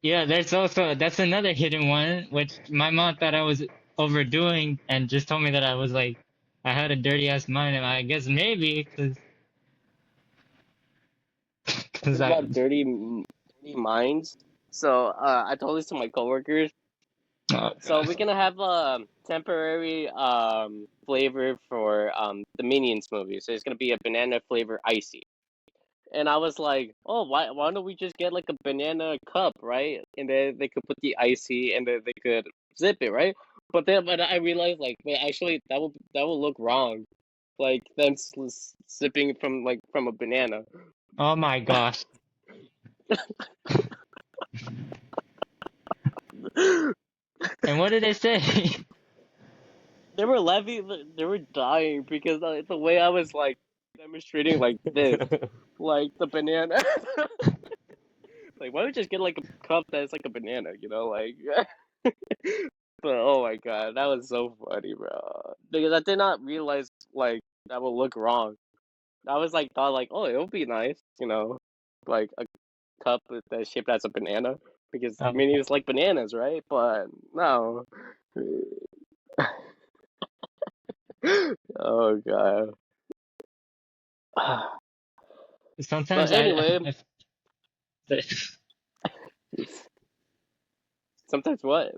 yeah, there's also that's another hidden one, which my mom thought I was overdoing and just told me that I was like I had a dirty ass mind, and I guess maybe because Talking I about dirty minds. So I told this to my coworkers. oh So god. we're gonna have a temporary flavor for the Minions movie. So it's gonna be a banana flavor icy. And I was like, oh, why don't we just get like a banana cup, right? And then they could put the icy and then they could zip it, right? But I realized like, wait, actually that will look wrong. Like them sipping from a banana. Oh my gosh. And what did they say? They were laughing. They were dying because the way I was like demonstrating like this, like the banana. Like, why don't we just get like a cup that's like a banana, you know? Like, but oh my god, that was so funny, bro. Because I did not realize like that would look wrong. I was like thought like, oh, it would be nice, you know, like a cup that's shaped as a banana because Okay. minis like bananas, right? But no. Oh god. Sometimes But anyway, I sometimes what?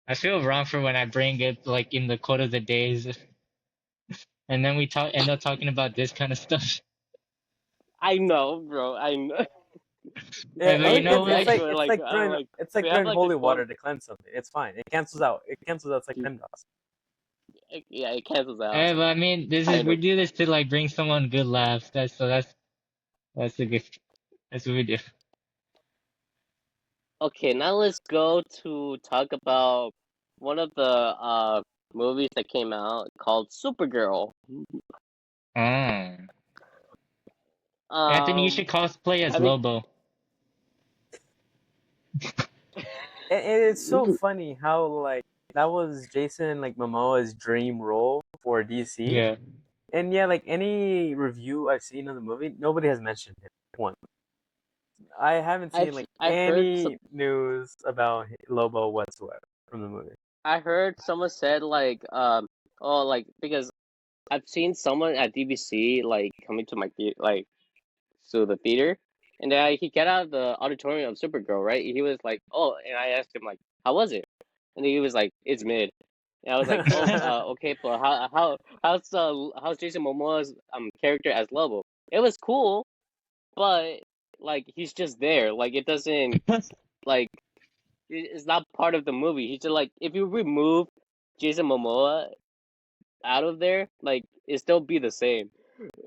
I feel wrong for when I bring it like in the quote of the days, and then we end up talking about this kind of stuff. I know, bro. I know. Hey, Yeah, but you know what? Actually, like I'm like it's like we have throwing like this holy quote. water to cleanse something. It's fine. It cancels out. It cancels out. It's like PEMDAS. Yeah, it cancels out, Hey, but I mean, kind we of. do this to like bring someone good laughs. That's a good. That's what we do. Okay, now let's go to talk about one of the movies that came out called Supergirl. Mm. Anthony, you should Um, cosplay as I mean, Lobo. And it's so funny how like that was Jason like Momoa's dream role for DC. Yeah. And yeah, like any review I've seen of the movie, nobody has mentioned him once. I haven't seen like I've heard any news about Lobo whatsoever from the movie. I heard someone said like oh like because I've seen someone at DBC like coming to my like to the theater, and then he got out of the auditorium of Supergirl, right? He was like, oh, and I asked him like, how was it? And he was like, it's mid. And I was like, oh, okay, but how's Jason Momoa's character as Lobo? It was cool, but like he's just there. Like it doesn't like it's not part of the movie. He's just like if you remove Jason Momoa out of there, like it still be the same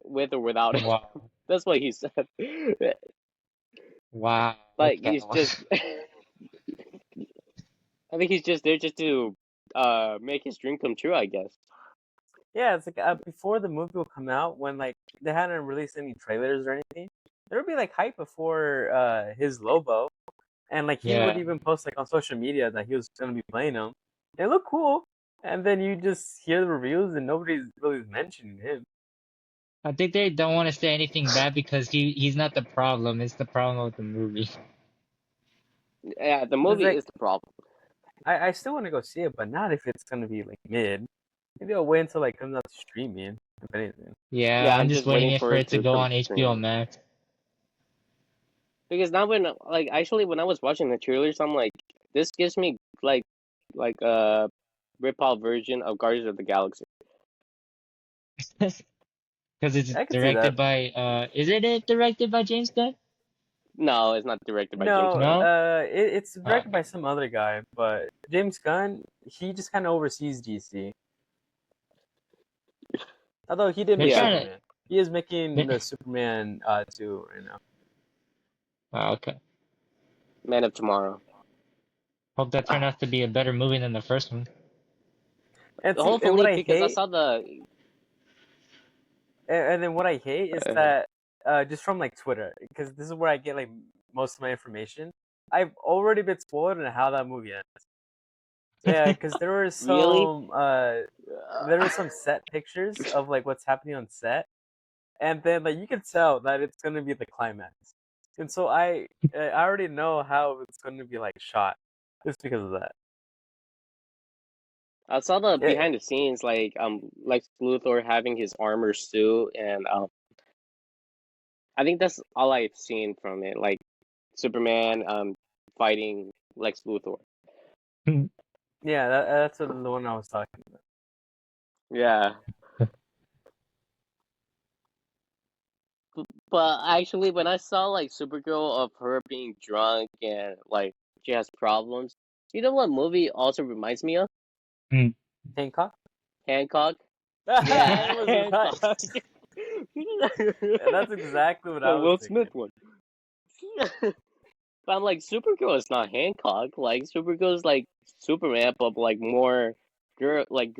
with or without it. Wow. That's what he said. Wow. Like Okay. he's just I think he's just there just to make his dream come true, I guess. Yeah, it's like before the movie will come out, when like they hadn't released any trailers or anything, there would be like hype before his Lobo, and like he would Yeah. even post like on social media that he was gonna be playing him. It looked cool, and then you just hear the reviews and nobody's really mentioning him. I think they don't want to say anything bad because he's not the problem. It's the problem with the movie. Yeah, the It's movie like is the problem. I still want to go see it, but not if it's gonna be like mid. Maybe I'll wait until like comes out to streaming, if anything. Yeah, Yeah, I'm I'm just just waiting waiting for for it it to to go come on to HBO stream. Max. Because now when like actually when I was watching the trailers, I'm like, this gives me like a rip-off version of Guardians of the Galaxy. Because it's I could see that. directed by isn't it directed by James Gunn? No, it's not directed by James No, Gunn. No? it's Oh, directed by okay. some other guy, but James Gunn, he just kind of oversees DC. Although he did They're make Yeah, trying to Superman. He is making they the Superman 2 right now. oh, okay. Man of Tomorrow. Hope that turned out to be a better movie than the first one. And see, and what Hopefully, I because I hate, saw the and then what I hate is uh, that just from like Twitter, because this is where I get like most of my information. I've already been spoiled on how that movie ends. Yeah, because really. there were some set pictures of like what's happening on set, and then like you can tell that it's gonna be the climax. And so I already know how it's gonna be like shot just because of that. I saw the Yeah, behind the scenes, like Lex Luthor having his armor suit, and I think that's all I've seen from it. Like Superman fighting Lex Luthor. yeah, that's the one I was talking about. Yeah, but actually, when I saw like Supergirl of her being drunk and like she has problems, you know what movie also reminds me of? Hmm. Hancock. Hancock. It Yeah, was right. Hancock. That's exactly what The I was Will Smith thinking. one. But I'm like, Supergirl is not Hancock. Like, Supergirl is like Superman, but like more girl, like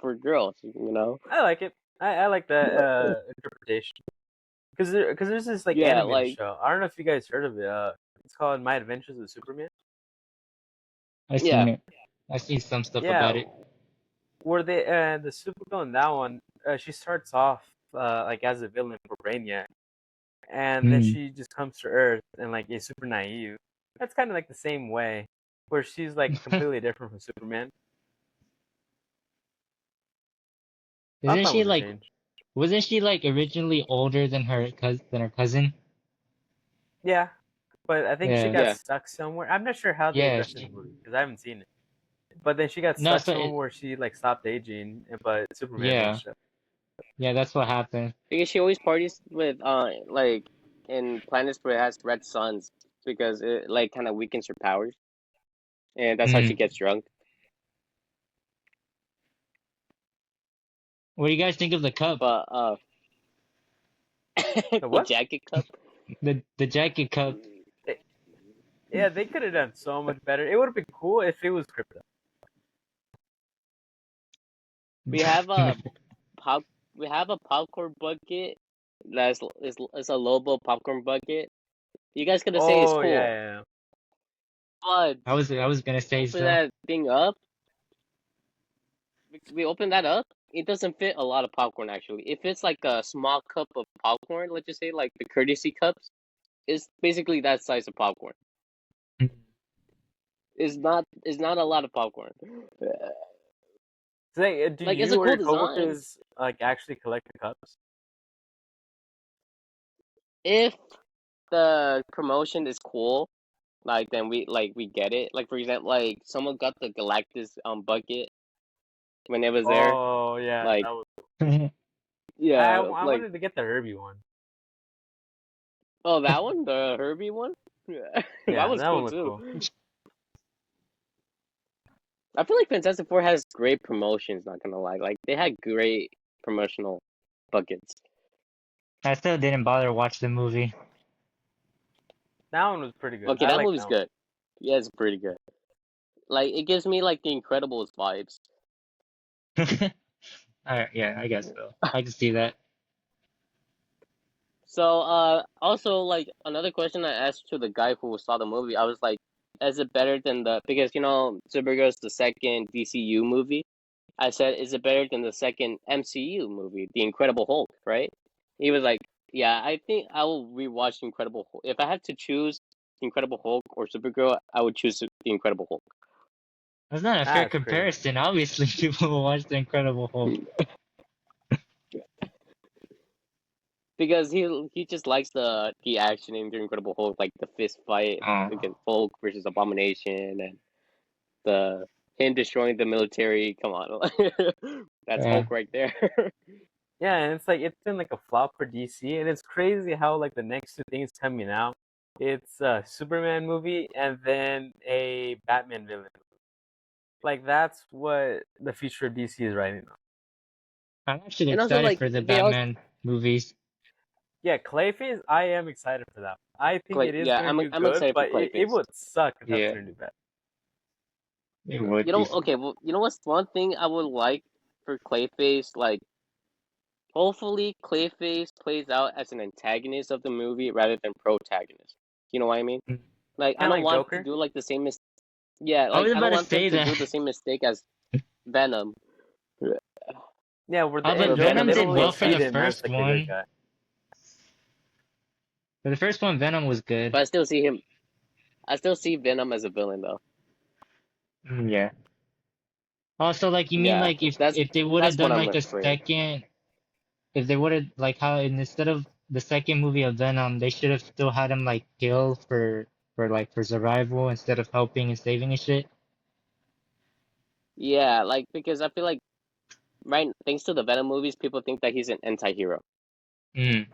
for girls, you know? I like it. I like that interpretation. Cause there's this like Yeah, animated like, show. I don't know if you guys heard of it. It's called My Adventures with Superman. I've yeah, seen it. I've seen some stuff Yeah, about it. where they the Supergirl in that one, she starts off like as a villain for Brainiac, and then Mm. she just comes to Earth and like is super naive. That's kind of like the same way, where she's like completely different from Superman. I Isn't thought it she was a like, change. wasn't she like originally older than her cousin? Yeah, but I think she Yeah. got yeah. stuck somewhere. I'm not sure how they Yeah, addressed it in the movie because I haven't seen it. But then she got no, stuck so somewhere where she like stopped aging, but Superman didn't yeah, show. yeah, that's what happened. Because she always parties with like in planets where it has red suns because it like kind of weakens her powers, and that's how she Mm. gets drunk. What do you guys think of the cup? But The the what? jacket cup. The jacket cup. They, yeah, they could have done so much better. It would have been cool if it was crypto. We have a pop. We have a popcorn bucket. That's is a Lobo popcorn bucket. You guys gonna say it's Oh yeah, cool, yeah, yeah. but I was gonna say open so. that thing up. We open that up. It doesn't fit a lot of popcorn actually. If it's like a small cup of popcorn, let's just say like the courtesy cups, it's basically that size of popcorn. It's not a lot of popcorn. Say, do Like it's a you or cool your design. coworkers like actually collect the cups? If the promotion is cool, like then we get it. Like for example, like someone got the Galactus bucket when it was there. Oh yeah, Like that was. yeah, I like wanted to get the Herbie one. oh that one, the Herbie one. Yeah, that Yeah, was that cool one looked too. cool. I feel like Fantastic Four has great promotions. Not gonna lie, like they had great promotional buckets. Mm. I still didn't bother to watch the movie. That one was pretty good. Okay, I that like movie's that one. good. Yeah, it's pretty good. Like it gives me like the Incredibles vibes. Yeah, I guess so. I can see that. So, also like another question I asked to the guy who saw the movie, I was like, is it better than the because Supergirl is the second DCU movie. I said, is it better than the second MCU movie, The Incredible Hulk, right? He was like, yeah, I think I will rewatch The Incredible Hulk. If I had to choose The Incredible Hulk or Supergirl, I would choose The Incredible Hulk. That's not a fair That's crazy. comparison. Obviously, people will watch The Incredible Hulk. Because he just likes the action in The Incredible Hulk, like the fist fight Oh, against Hulk versus Abomination and the him destroying the military. Come on, that's yeah. Hulk right there. Yeah, and it's like it's been like a flop for DC, and it's crazy how like the next two things coming out, it's a Superman movie and then a Batman villain. Like that's what the future of DC is right now. I'm actually And also, excited like for the they also Batman movies. Yeah, Clayface, I am excited for that. I think it is Yeah, gonna do I'm good, excited for but it Clayface. would suck if that's Yeah, gonna do bad. it would be. Okay, well, you know what's one thing I would like for Clayface? Like, hopefully Clayface plays out as an antagonist of the movie rather than protagonist. You know what I mean? Like, I Kind of don't like want to Joker. do like the same Yeah, I like was I about don't to want them say to that. do the same mistake as Venom. Yeah, where But in Venom Venom Venom they is don't did really well for treat the protagonist, him as first like the good one. guy. For the first one, Venom was good. but I still see him. I still see Venom as a villain though. Yeah. Also, like you mean Yeah, like if that's if they would have that's what done I'm like a afraid. second, if they would have like how instead of the second movie of Venom, they should have still had him like kill for survival instead of helping and saving and shit. Yeah, like because I feel like right thanks to the Venom movies, people think that he's an anti-hero, Mm.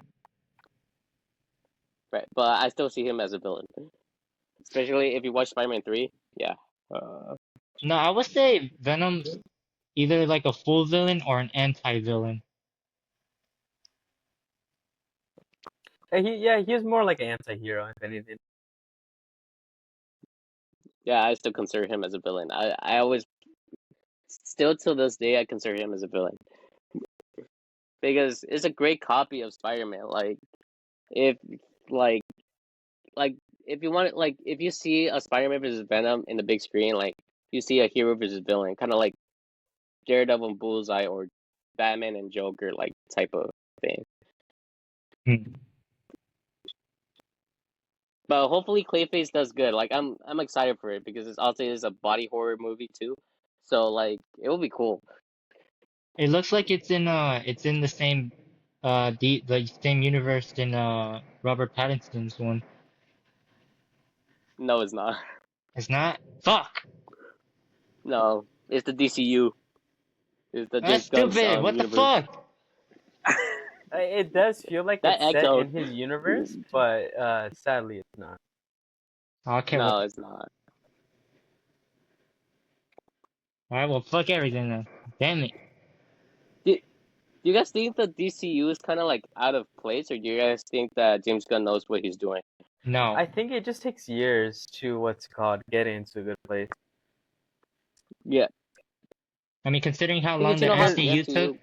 right? But I still see him as a villain, especially if you watch Spider-Man 3. Yeah. Uh, No, I would say Venom's either like a full villain or an anti-villain. He's more like an anti-hero if anything. Yeah, I still consider him as a villain. I always still till this day I consider him as a villain because it's a great copy of Spider-Man. If like like if you want it, like if you see a Spider-Man versus Venom in the big screen, like you see a hero versus villain, kind of like Daredevil and Bullseye or Batman and Joker, like type of thing. Hmm. But hopefully Clayface does good. Like I'm excited for it because it's also is a body horror movie too. So like it will be cool. It looks like it's in the same the same universe in Robert Pattinson's one. No, it's not. It's not? Fuck! No, it's the DCU. It's the That's James Gunn's stupid! What the universe. fuck? It does feel like That it's set echoed. in his universe, but sadly it's not. Okay, well, No, it's not. alright, well, fuck everything then. Damn it. Do, do you guys think the DCU is kind of like out of place, or do you guys think that James Gunn knows what he's doing? No. I think it just takes years to what's it called get into a good place. Yeah, I mean, considering how long because the you know how the MCU took, MCU.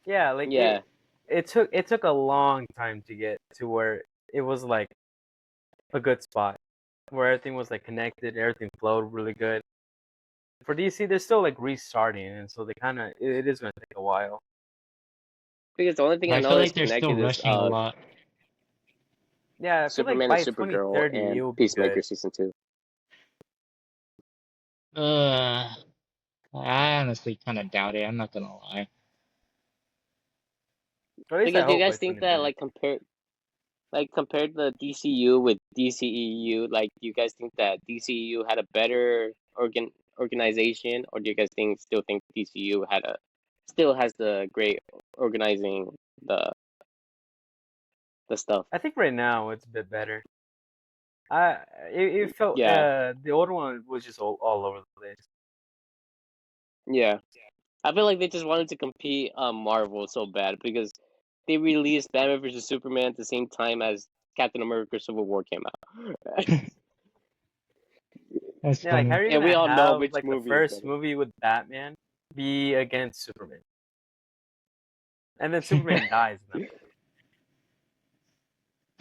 Yeah, like Yeah, it took a long time to get to where it was like a good spot, where everything was like connected, everything flowed really good. For DC, they're still like restarting, and so they kind of it is gonna take a while. because the only thing I I know feel is like they're still connected is rushing a lot. Yeah, I feel like Superman and by Supergirl 2030 it and will be good. Peacemaker season 2. Uh, I honestly kind of doubt it. I'm not gonna lie. Or at least I Because do you hope by guys think that 2030. compared the DCU with DCEU, like do you guys think that DCEU had a better organization, or do you guys still think DCU still has the great organizing the the stuff? I think right now it's a bit better. I it felt Yeah, the older one was just all over the place. yeah. I feel like they just wanted to compete on Marvel so bad because they released Batman vs Superman at the same time as Captain America Civil War came out. That's Yeah, like how funny. are you And we gonna all know have which like the movie is first better. movie with Batman be against Superman, and then Superman dies in that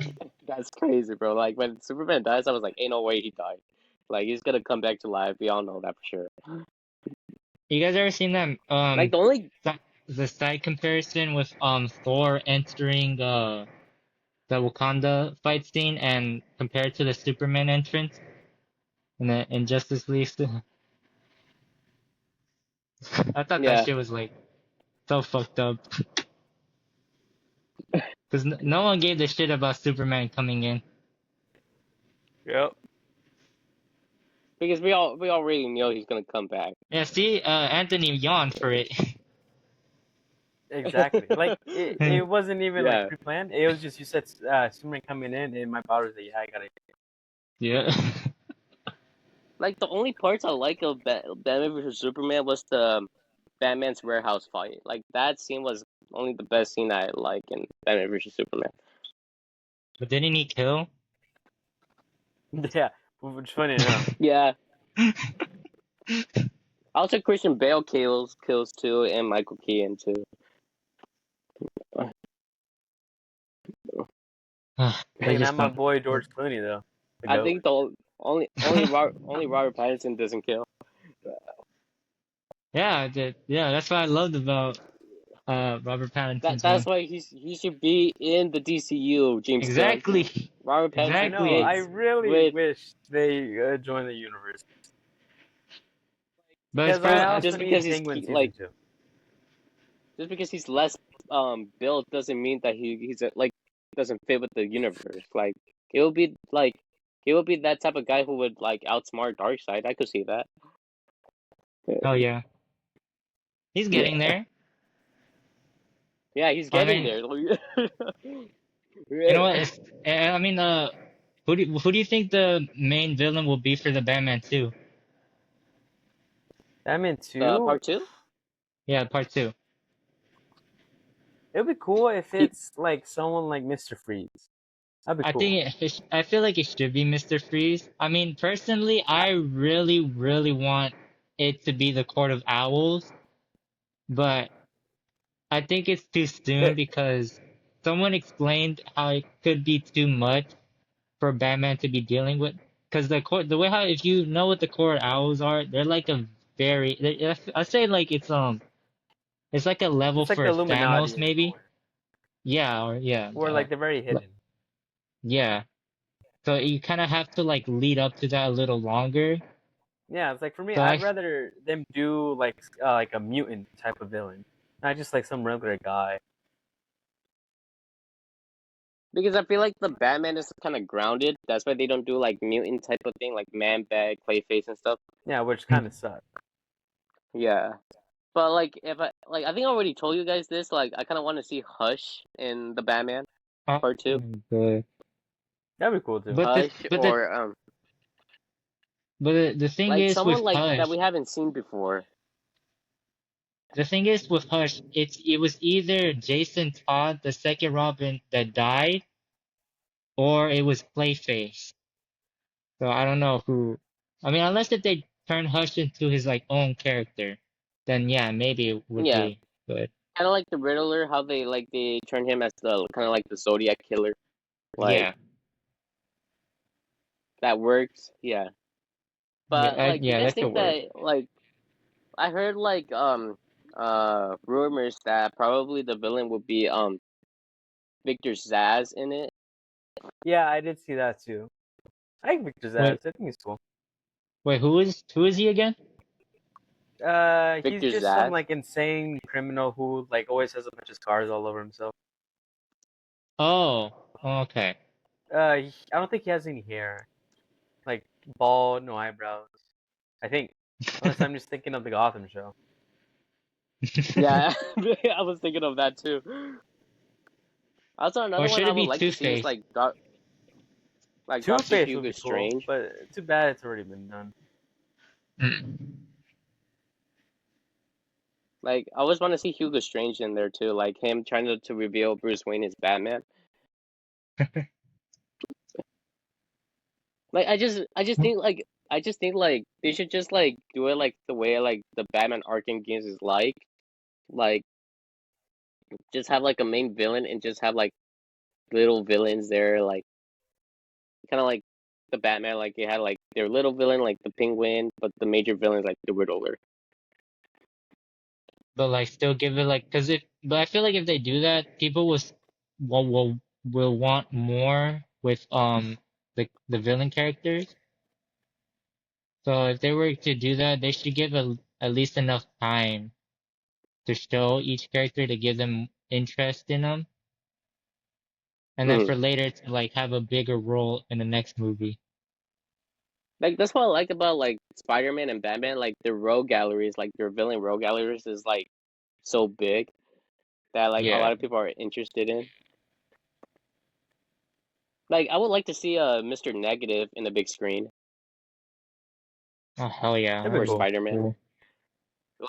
movie? That's crazy, bro. Like when Superman dies, I was like, ain't no way he died. Like he's gonna come back to life. We all know that for sure. You guys ever seen that Like the only the side comparison with Thor entering the Wakanda fight scene and compared to the Superman entrance in the in Justice League? I thought that yeah, shit was like so fucked up because no one gave the shit about Superman coming in. Yep. because we already know he's gonna come back. Yeah, see, Anthony yawned for it. Exactly. Like it wasn't even like Yeah, pre-planned. It was just you said Superman coming in, and my body was like, yeah, I gotta. Yeah. like the only parts I like of Batman vs Superman was the Batman's warehouse fight. Like that scene was only the best scene I like in Batman vs Superman. But didn't he kill? Yeah, which funny enough. Yeah, also Christian Bale kills too, and Michael Keaton too. They Hey, just not my don't. boy George Clooney though. The I goat. think the only Robert Pattinson doesn't kill. Yeah, that's what I loved about Robert Pattinson's That's one. why he should be in the DCU. James Gunn. Exactly. Robert I Pattinson know. Exactly. I fits really with wish they join the universe But it's because for I also just need because he's Penguin season like two. just because he's less built doesn't mean that like doesn't fit with the universe. Like it would be like he would be that type of guy who would like outsmart Darkseid. I could see that. oh yeah, he's Yeah, getting there. yeah, he's I getting mean, there. you know what? I mean, who do you think the main villain will be for the Batman 2? Batman The two. part two. Yeah, part two. It'd be cool if He, it's like someone like Mr. Freeze. That'd be I cool. think I feel like it should be Mr. Freeze. I mean, personally, I really, really want it to be the Court of Owls, but I think it's too soon There, because someone explained how it could be too much for Batman to be dealing with. Because the way how if you know what the Court of Owls are, they're like a I say like it's like a level it's like the for Illuminati Thanos in a maybe. way, Yeah, or yeah, or like they're very li- hidden. yeah. So you kind of have to like lead up to that a little longer. Yeah, it's like for me, So I'd I rather them do like a mutant type of villain, not just like some regular guy. Because I feel like the Batman is kind of grounded. That's why they don't do like mutant type of thing, like Man Bat, Clayface, and stuff. Yeah, which kind of sucks. Yeah. But like, if I like, I think I already told you guys this. Like, I kind of want to see Hush in the Batman oh Part Two. my God. That'd be cool too. But Hush, or the thing like is someone with like that Hush, we haven't seen before. the thing is with Hush, it was either Jason Todd, the second Robin that died, or it was Clayface. So I don't know who. I mean, unless if they turn Hush into his like own character, then yeah, maybe it would Yeah, be good. kind of like the Riddler, how they turn him as the kind of like the Zodiac killer. Like Yeah, that works. Yeah, but like, do you yeah, guys that could think work. that like I heard like rumors that probably the villain would be Victor Zsasz in it. Yeah, I did see that too. I like Victor Zsasz. Wait, I think he's cool. wait, who is he again? He's Victor just some Zsasz. like insane criminal who like always has a bunch of scars all over himself. Oh, okay. I don't think he has any hair. Like bald, no eyebrows. I think, unless I'm just thinking of the Gotham show. Yeah, I was thinking of that too. Also, Or another one should I it would be like to see is Two-Face? like Two Doctor Face would Hugo be cool, Strange. but too bad it's already been done. Like, I always want to see Hugo Strange in there too, like him trying to reveal Bruce Wayne is Batman. Like, I just think like they should just like do it like the way like the Batman Arkham games is like just have like a main villain and just have like little villains there, like kind of like the Batman, like they had like their little villain like the Penguin, but the major villain is like the Riddler. But like still give it like but I feel like if they do that, people will want more with the villain characters. So if they were to do that, they should give at least enough time to show each character to give them interest in them, and then Mhm. for later to like have a bigger role in the next movie. Like that's what I like about like Spider-Man and Batman, like their rogue galleries, like their villain rogue galleries is like so big that like a Yeah. lot of people are interested in. Like I would like to see Mr. Negative in the big screen Oh hell yeah, That'd be for that'd be cool. Spider-Man. cool.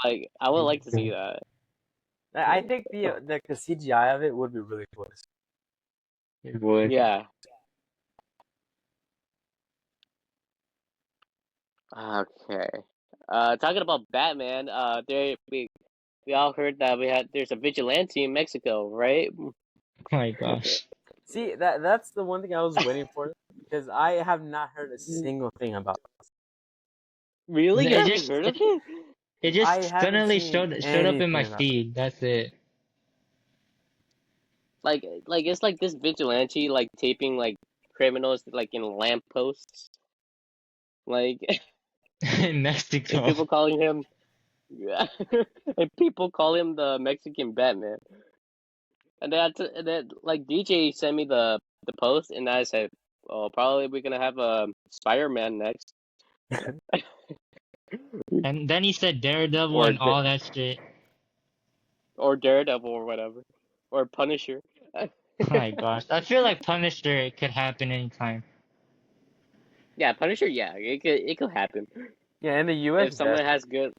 Like I would like to see that. I think the CGI of it would be really cool. It would. Yeah. Okay. Talking about Batman, we all heard that there's a vigilante in Mexico, right? Oh my gosh. See, that's the one thing I was waiting for because I have not heard a single thing about this. Really? You It haven't just heard of it, it? it I just haven't suddenly seen showed up in my anything about this. feed. That's it. Like it's like this vigilante like taping like criminals like in lampposts, like In and Mexico. people calling him, yeah, and people call him the Mexican Batman. And then like DJ sent me the post, and I said, "Oh, probably we're gonna have a Spider-Man next, And then he said Daredevil or and all that shit. or Daredevil or whatever, or Punisher." Oh my gosh. I feel like Punisher could happen anytime. Yeah, Punisher. Yeah, it could happen Yeah, in the U.S. if definitely. someone has good.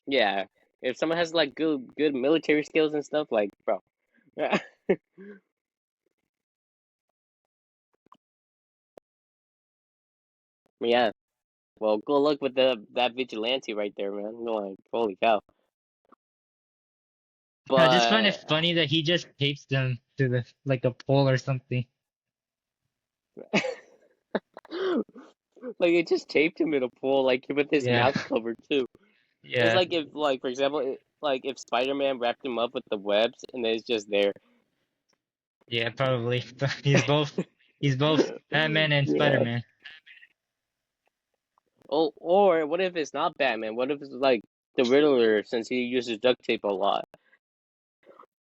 Yeah, if someone has like good military skills and stuff, like bro. Yeah. Well, good luck with that vigilante right there, man. I'm like, holy cow. I just find it But funny that he just tapes them to the like a pole or something. like it just taped him in a pool, like with his Yeah, mouth covered too. It's yeah, like if, like for example, like if Spider-Man wrapped him up with the webs and then it's just there. yeah, probably. He's both Batman and Yeah. Spider-Man. Oh, or what if it's not Batman? What if it's like the Riddler, since he uses duct tape a lot?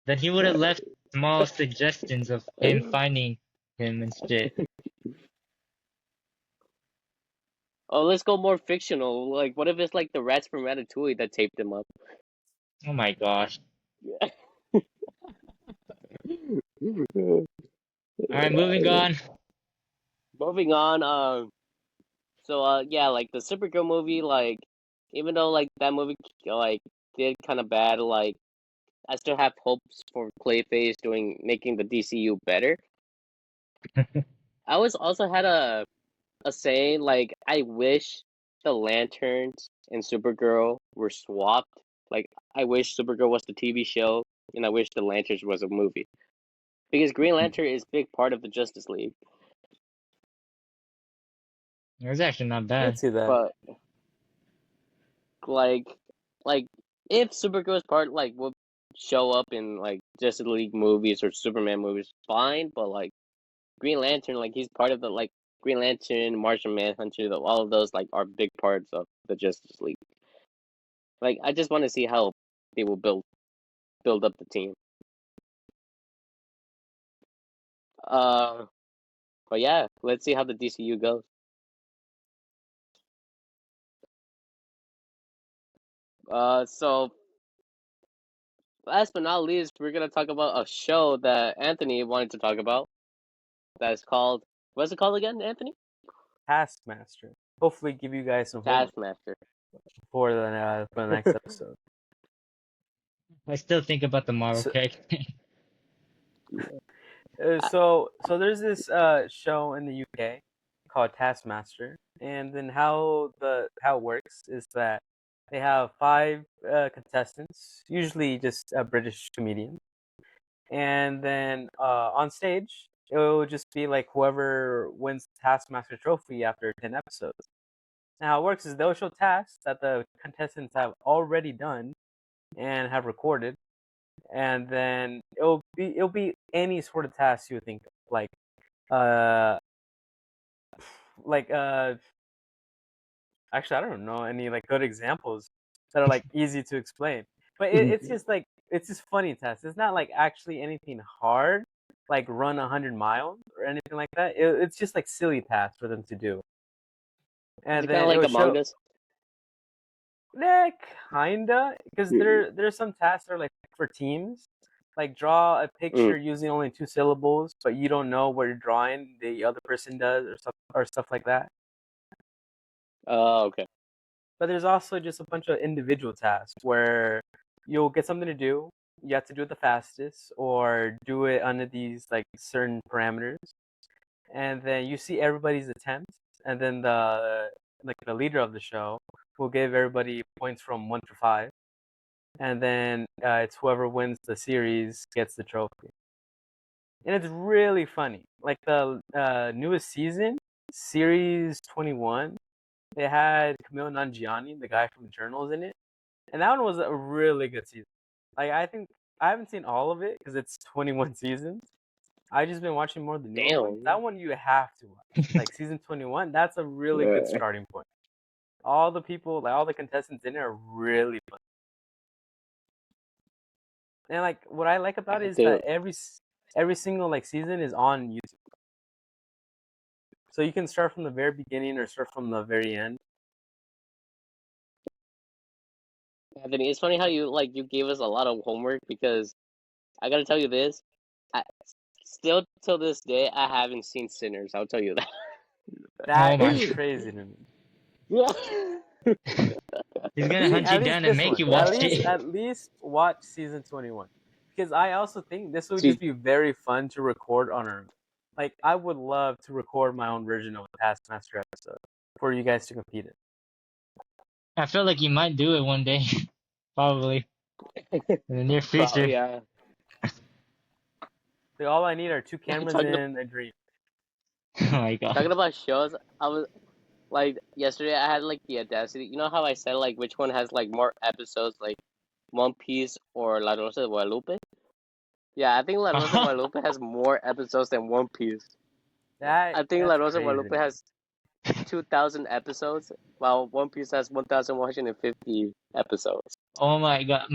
Then he would have left small suggestions of him finding him and shit. Oh, let's go more fictional. Like, what if it's like the rats from Ratatouille that taped him up? Oh my gosh. All right, moving on. Moving on. So yeah, like the Supergirl movie, like even though like that movie like did kind of bad, like I still have hopes for Clayface doing making the DCU better. I was also had a saying like I wish the Lanterns and Supergirl were swapped. Like I wish Supergirl was the TV show, and I wish the Lanterns was a movie because Green Lantern is a big part of the Justice League. It was actually not I can bad. see that. But like like if Supergirl's part like would show up in like Justice League movies or Superman movies, fine. But like Green Lantern, like he's part of the like Green Lantern, Martian Manhunter, all of those like are big parts of the Justice League. Like I just want to see how they will build up the team. Uh, but yeah, let's see how the DCU goes. So last but not least, we're gonna talk about a show that Anthony wanted to talk about. That's called what's it called again, Anthony? Taskmaster. Hopefully, give you guys some homework Taskmaster. for the next episode. I still think about the Marvel So, character. Uh, so there's this show in the UK called Taskmaster, and then how it works is that they have five contestants, usually just a British comedian, and then on stage it will just be like whoever wins the Taskmaster trophy after 10 episodes. Now how it works is they'll show tasks that the contestants have already done and have recorded, and then it'll be any sort of task you would think of, uh like actually I don't know any like good examples that are like easy to explain, but it's just like it's just funny tasks. It's not like actually anything hard, like run 100 miles or anything like that. It's just like silly tasks for them to do, is and it kind of then it like will Among show. Us? Yeah, kinda, because there's some tasks that are like for teams, like draw a Mm. picture using only 2 syllables, but you don't know what you're drawing, the other person does, or stuff like that. Oh, okay. But there's also just a bunch of individual tasks where you'll get something to do, you have to do it the fastest, or do it under these like certain parameters, and then you see everybody's attempts, and then the leader of the show will give everybody points from 1 to 5. And then it's whoever wins the series gets the trophy. And it's really funny. Like the newest season, series 21, they had Camille Nanjiani, the guy from the Journals, in it, and that one was a really good season. Like I think I haven't seen all of it because it's 21 seasons. I've just been watching more of the newer ones. Damn. That one you have to watch. Like season 21, that's a really good starting point. All the people, like all the contestants in it, are really fun. And like what I like about it is Dude, that every single like season is on YouTube. So you can start from the very beginning or start from the very end. Anthony, it's funny how you gave us a lot of homework because I gotta tell you this. I still till this day I haven't seen Sinners. I'll tell you that. Oh That my is god. crazy to me. He's gonna hunt you At least down and this make one. you At watch least it. at least watch season 21. Because I also think this would just See, be very fun to record on our own. Like I would love to record my own version of a Taskmaster episode. for you guys to compete in. I feel like you might do it one day, probably in the near future. Yeah. Like, all I need are 2 cameras Talking, and a dream. Oh my talking god. about shows, I was like yesterday. I had like the audacity. You know how I said like which one has like more episodes, like One Piece or La Rosa de Guadalupe? Yeah, I think La Rosa de Guadalupe has more episodes than One Piece. I think La That's Rosa de crazy. Guadalupe has 2,000 episodes, while One Piece has 1,150 episodes. Oh my god.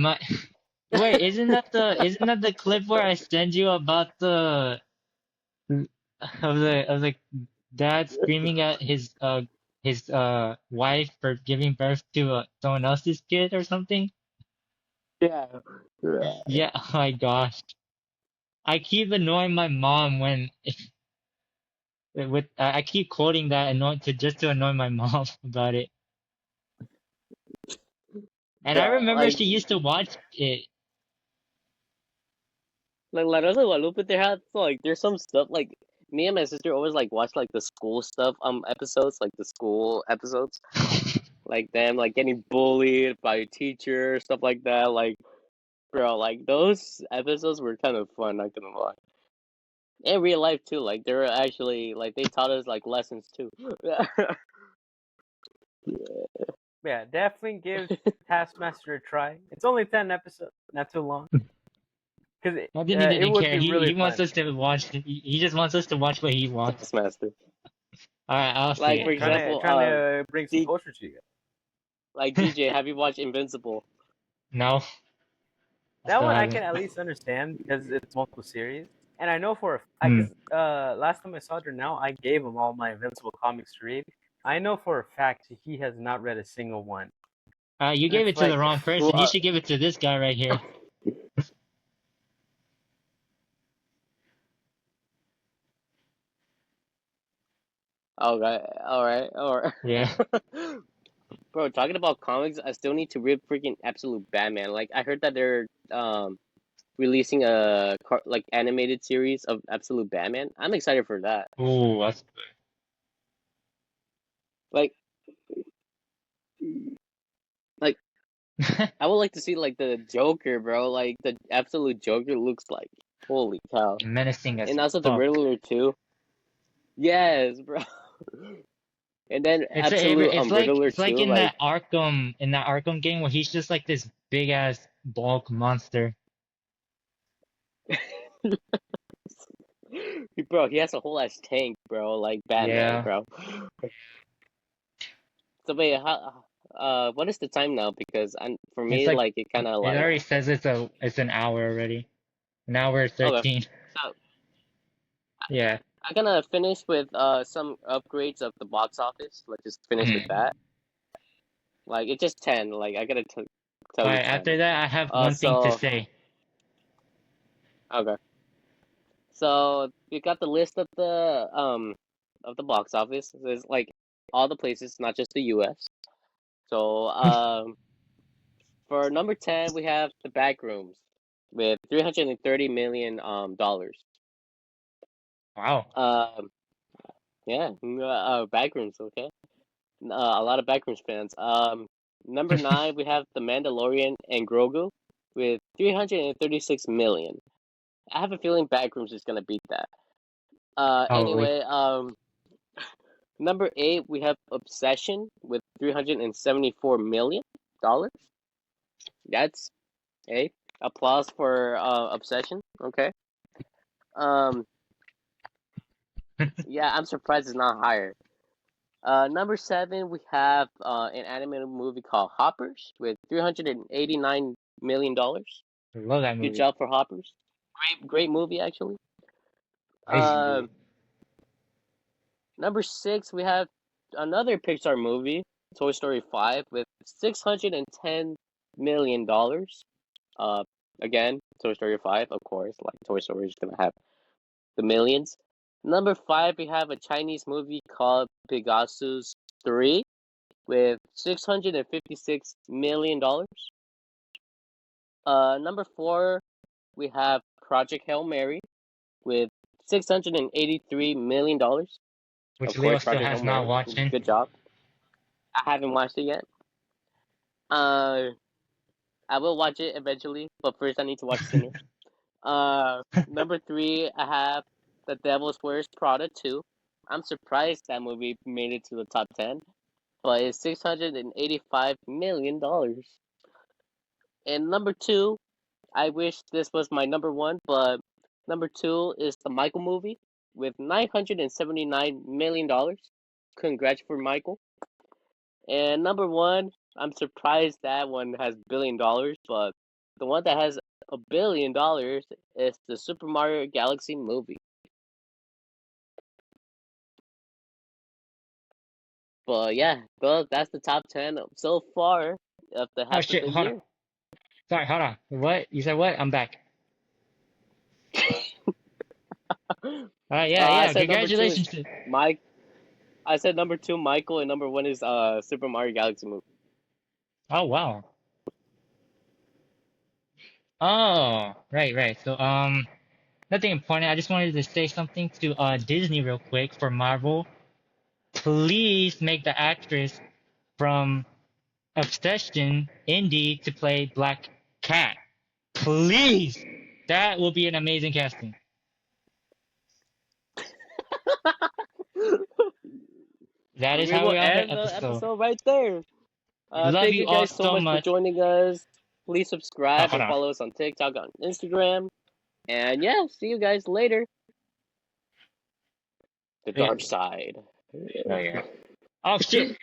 Wait, isn't that the clip where I send you about the of the dad screaming at his wife for giving birth to someone else's kid or something? Yeah. Yeah, oh my gosh. I keep annoying my mom when with I keep quoting that to annoy my mom about it. And I Bro, remember she used to watch it. like La Rosa de Guadalupe, there's some stuff like me and my sister always like watch like the school stuff episodes, like the school episodes, like them like getting bullied by a teacher, stuff like that. Like, bro, like those episodes were kind of fun, not gonna lie. In real life too, like they were actually like they taught us like lessons too. Yeah, definitely give Taskmaster a try. It's only 10 episodes, not too long. Because Anthony it didn't would care. be He really he wants fun. us to watch. He just wants us to watch what he wants. Taskmaster. All right, I'll see Like for it. Go ahead. example, Trying to bring some D culture to you guys. like DJ, have you watched Invincible? No, I That still one I haven't. can at least understand because it's multiple series. And I know for a Hmm. because last time I saw Now, I gave him all my Invincible comics to read. I know for a fact he has not read a single one. You And gave it's it to the like, wrong person. You Well, should give it to this guy right here. okay, all right. Yeah. Bro, talking about comics, I still need to read freaking Absolute Batman. Like I heard that they're releasing a like animated series of Absolute Batman. I'm excited for that. Ooh, that's Like like good. I would like to see like the Joker, bro. Like the Absolute Joker looks like holy cow. Menacing as And also the fuck. Riddler too. Yes, bro. And then Absolute It's like Riddler it's like too. Like in that Arkham game where he's just like this big ass bulk monster. bro, he has a whole ass tank, bro. Like Batman, Yeah. bro. So wait, what is the time now? Because for It's me, like like it kind of it like already says it's an hour already. An hour okay. 13. So Yeah. I'm gonna finish with some upgrades of the box office. Let's just finish with Hmm. that. Like it's just 10. Like I gotta tell you Alright, 10. after that I have one thing to So say. okay. So you got the list of the box office. There's like all the places, not just the U.S. So for number 10 we have the Backrooms with 330 million dollars. Wow. Um yeah, Backrooms, okay. A lot of Backrooms fans. Number 9 we have the Mandalorian and Grogu with 336 million. I have a feeling Backrooms is gonna beat that. Probably. Anyway, number 8 we have Obsession with 374 million dollars. That's a applause for Obsession. Okay. Um, yeah, I'm surprised it's not higher. Number 7 we have an animated movie called Hoppers with 389 million dollars. I love that Good movie. job for Hoppers. Great movie actually. Crazy movie. Um, Number 6 we have another Pixar movie, Toy Story 5, with 610 million dollars. Uh, again, Toy Story 5, of course, like Toy Story is gonna have the millions. Number 5 we have a Chinese movie called Pegasus 3 with 656 million dollars. Number 4 we have Project Hail Mary with 683 million dollars. Which Of Leo course, still Project Hail has not Mary. watched. Good job. I haven't watched it yet. Uh, I will watch it eventually, but first I need to watch Sinners. Number three, I have The Devil's Wears Prada 2. I'm surprised that movie made it to the top 10, but it's $685 million. And number two, I wish this was my number one, but number two is the Michael movie with $979 million. Congrats for Michael. And number one, I'm surprised that one has $1 billion, but the one that has $1 billion is the Super Mario Galaxy movie. But yeah, well, that's the top 10 so far of the Oh half of shit, the hold on. year. Sorry, hold on. What? You said what? I'm back. Alright, yeah, I yeah. said number two is Congratulations to. Mike. I said number two, Michael, and number one is Super Mario Galaxy movie. Oh wow. Oh, right, right. So nothing important. I just wanted to say something to Disney real quick for Marvel. Please make the actress from Obsession Indy to play Black Cat. Please. That will be an amazing casting. That is We how will we end the end the episode. episode right there. Love Thank you you all guys so so much for much. joining us. Please Oh, subscribe hold and on. follow us on TikTok, on Instagram. And yeah, see you guys later. The Yeah. dark side. Oh yeah. Oh shit.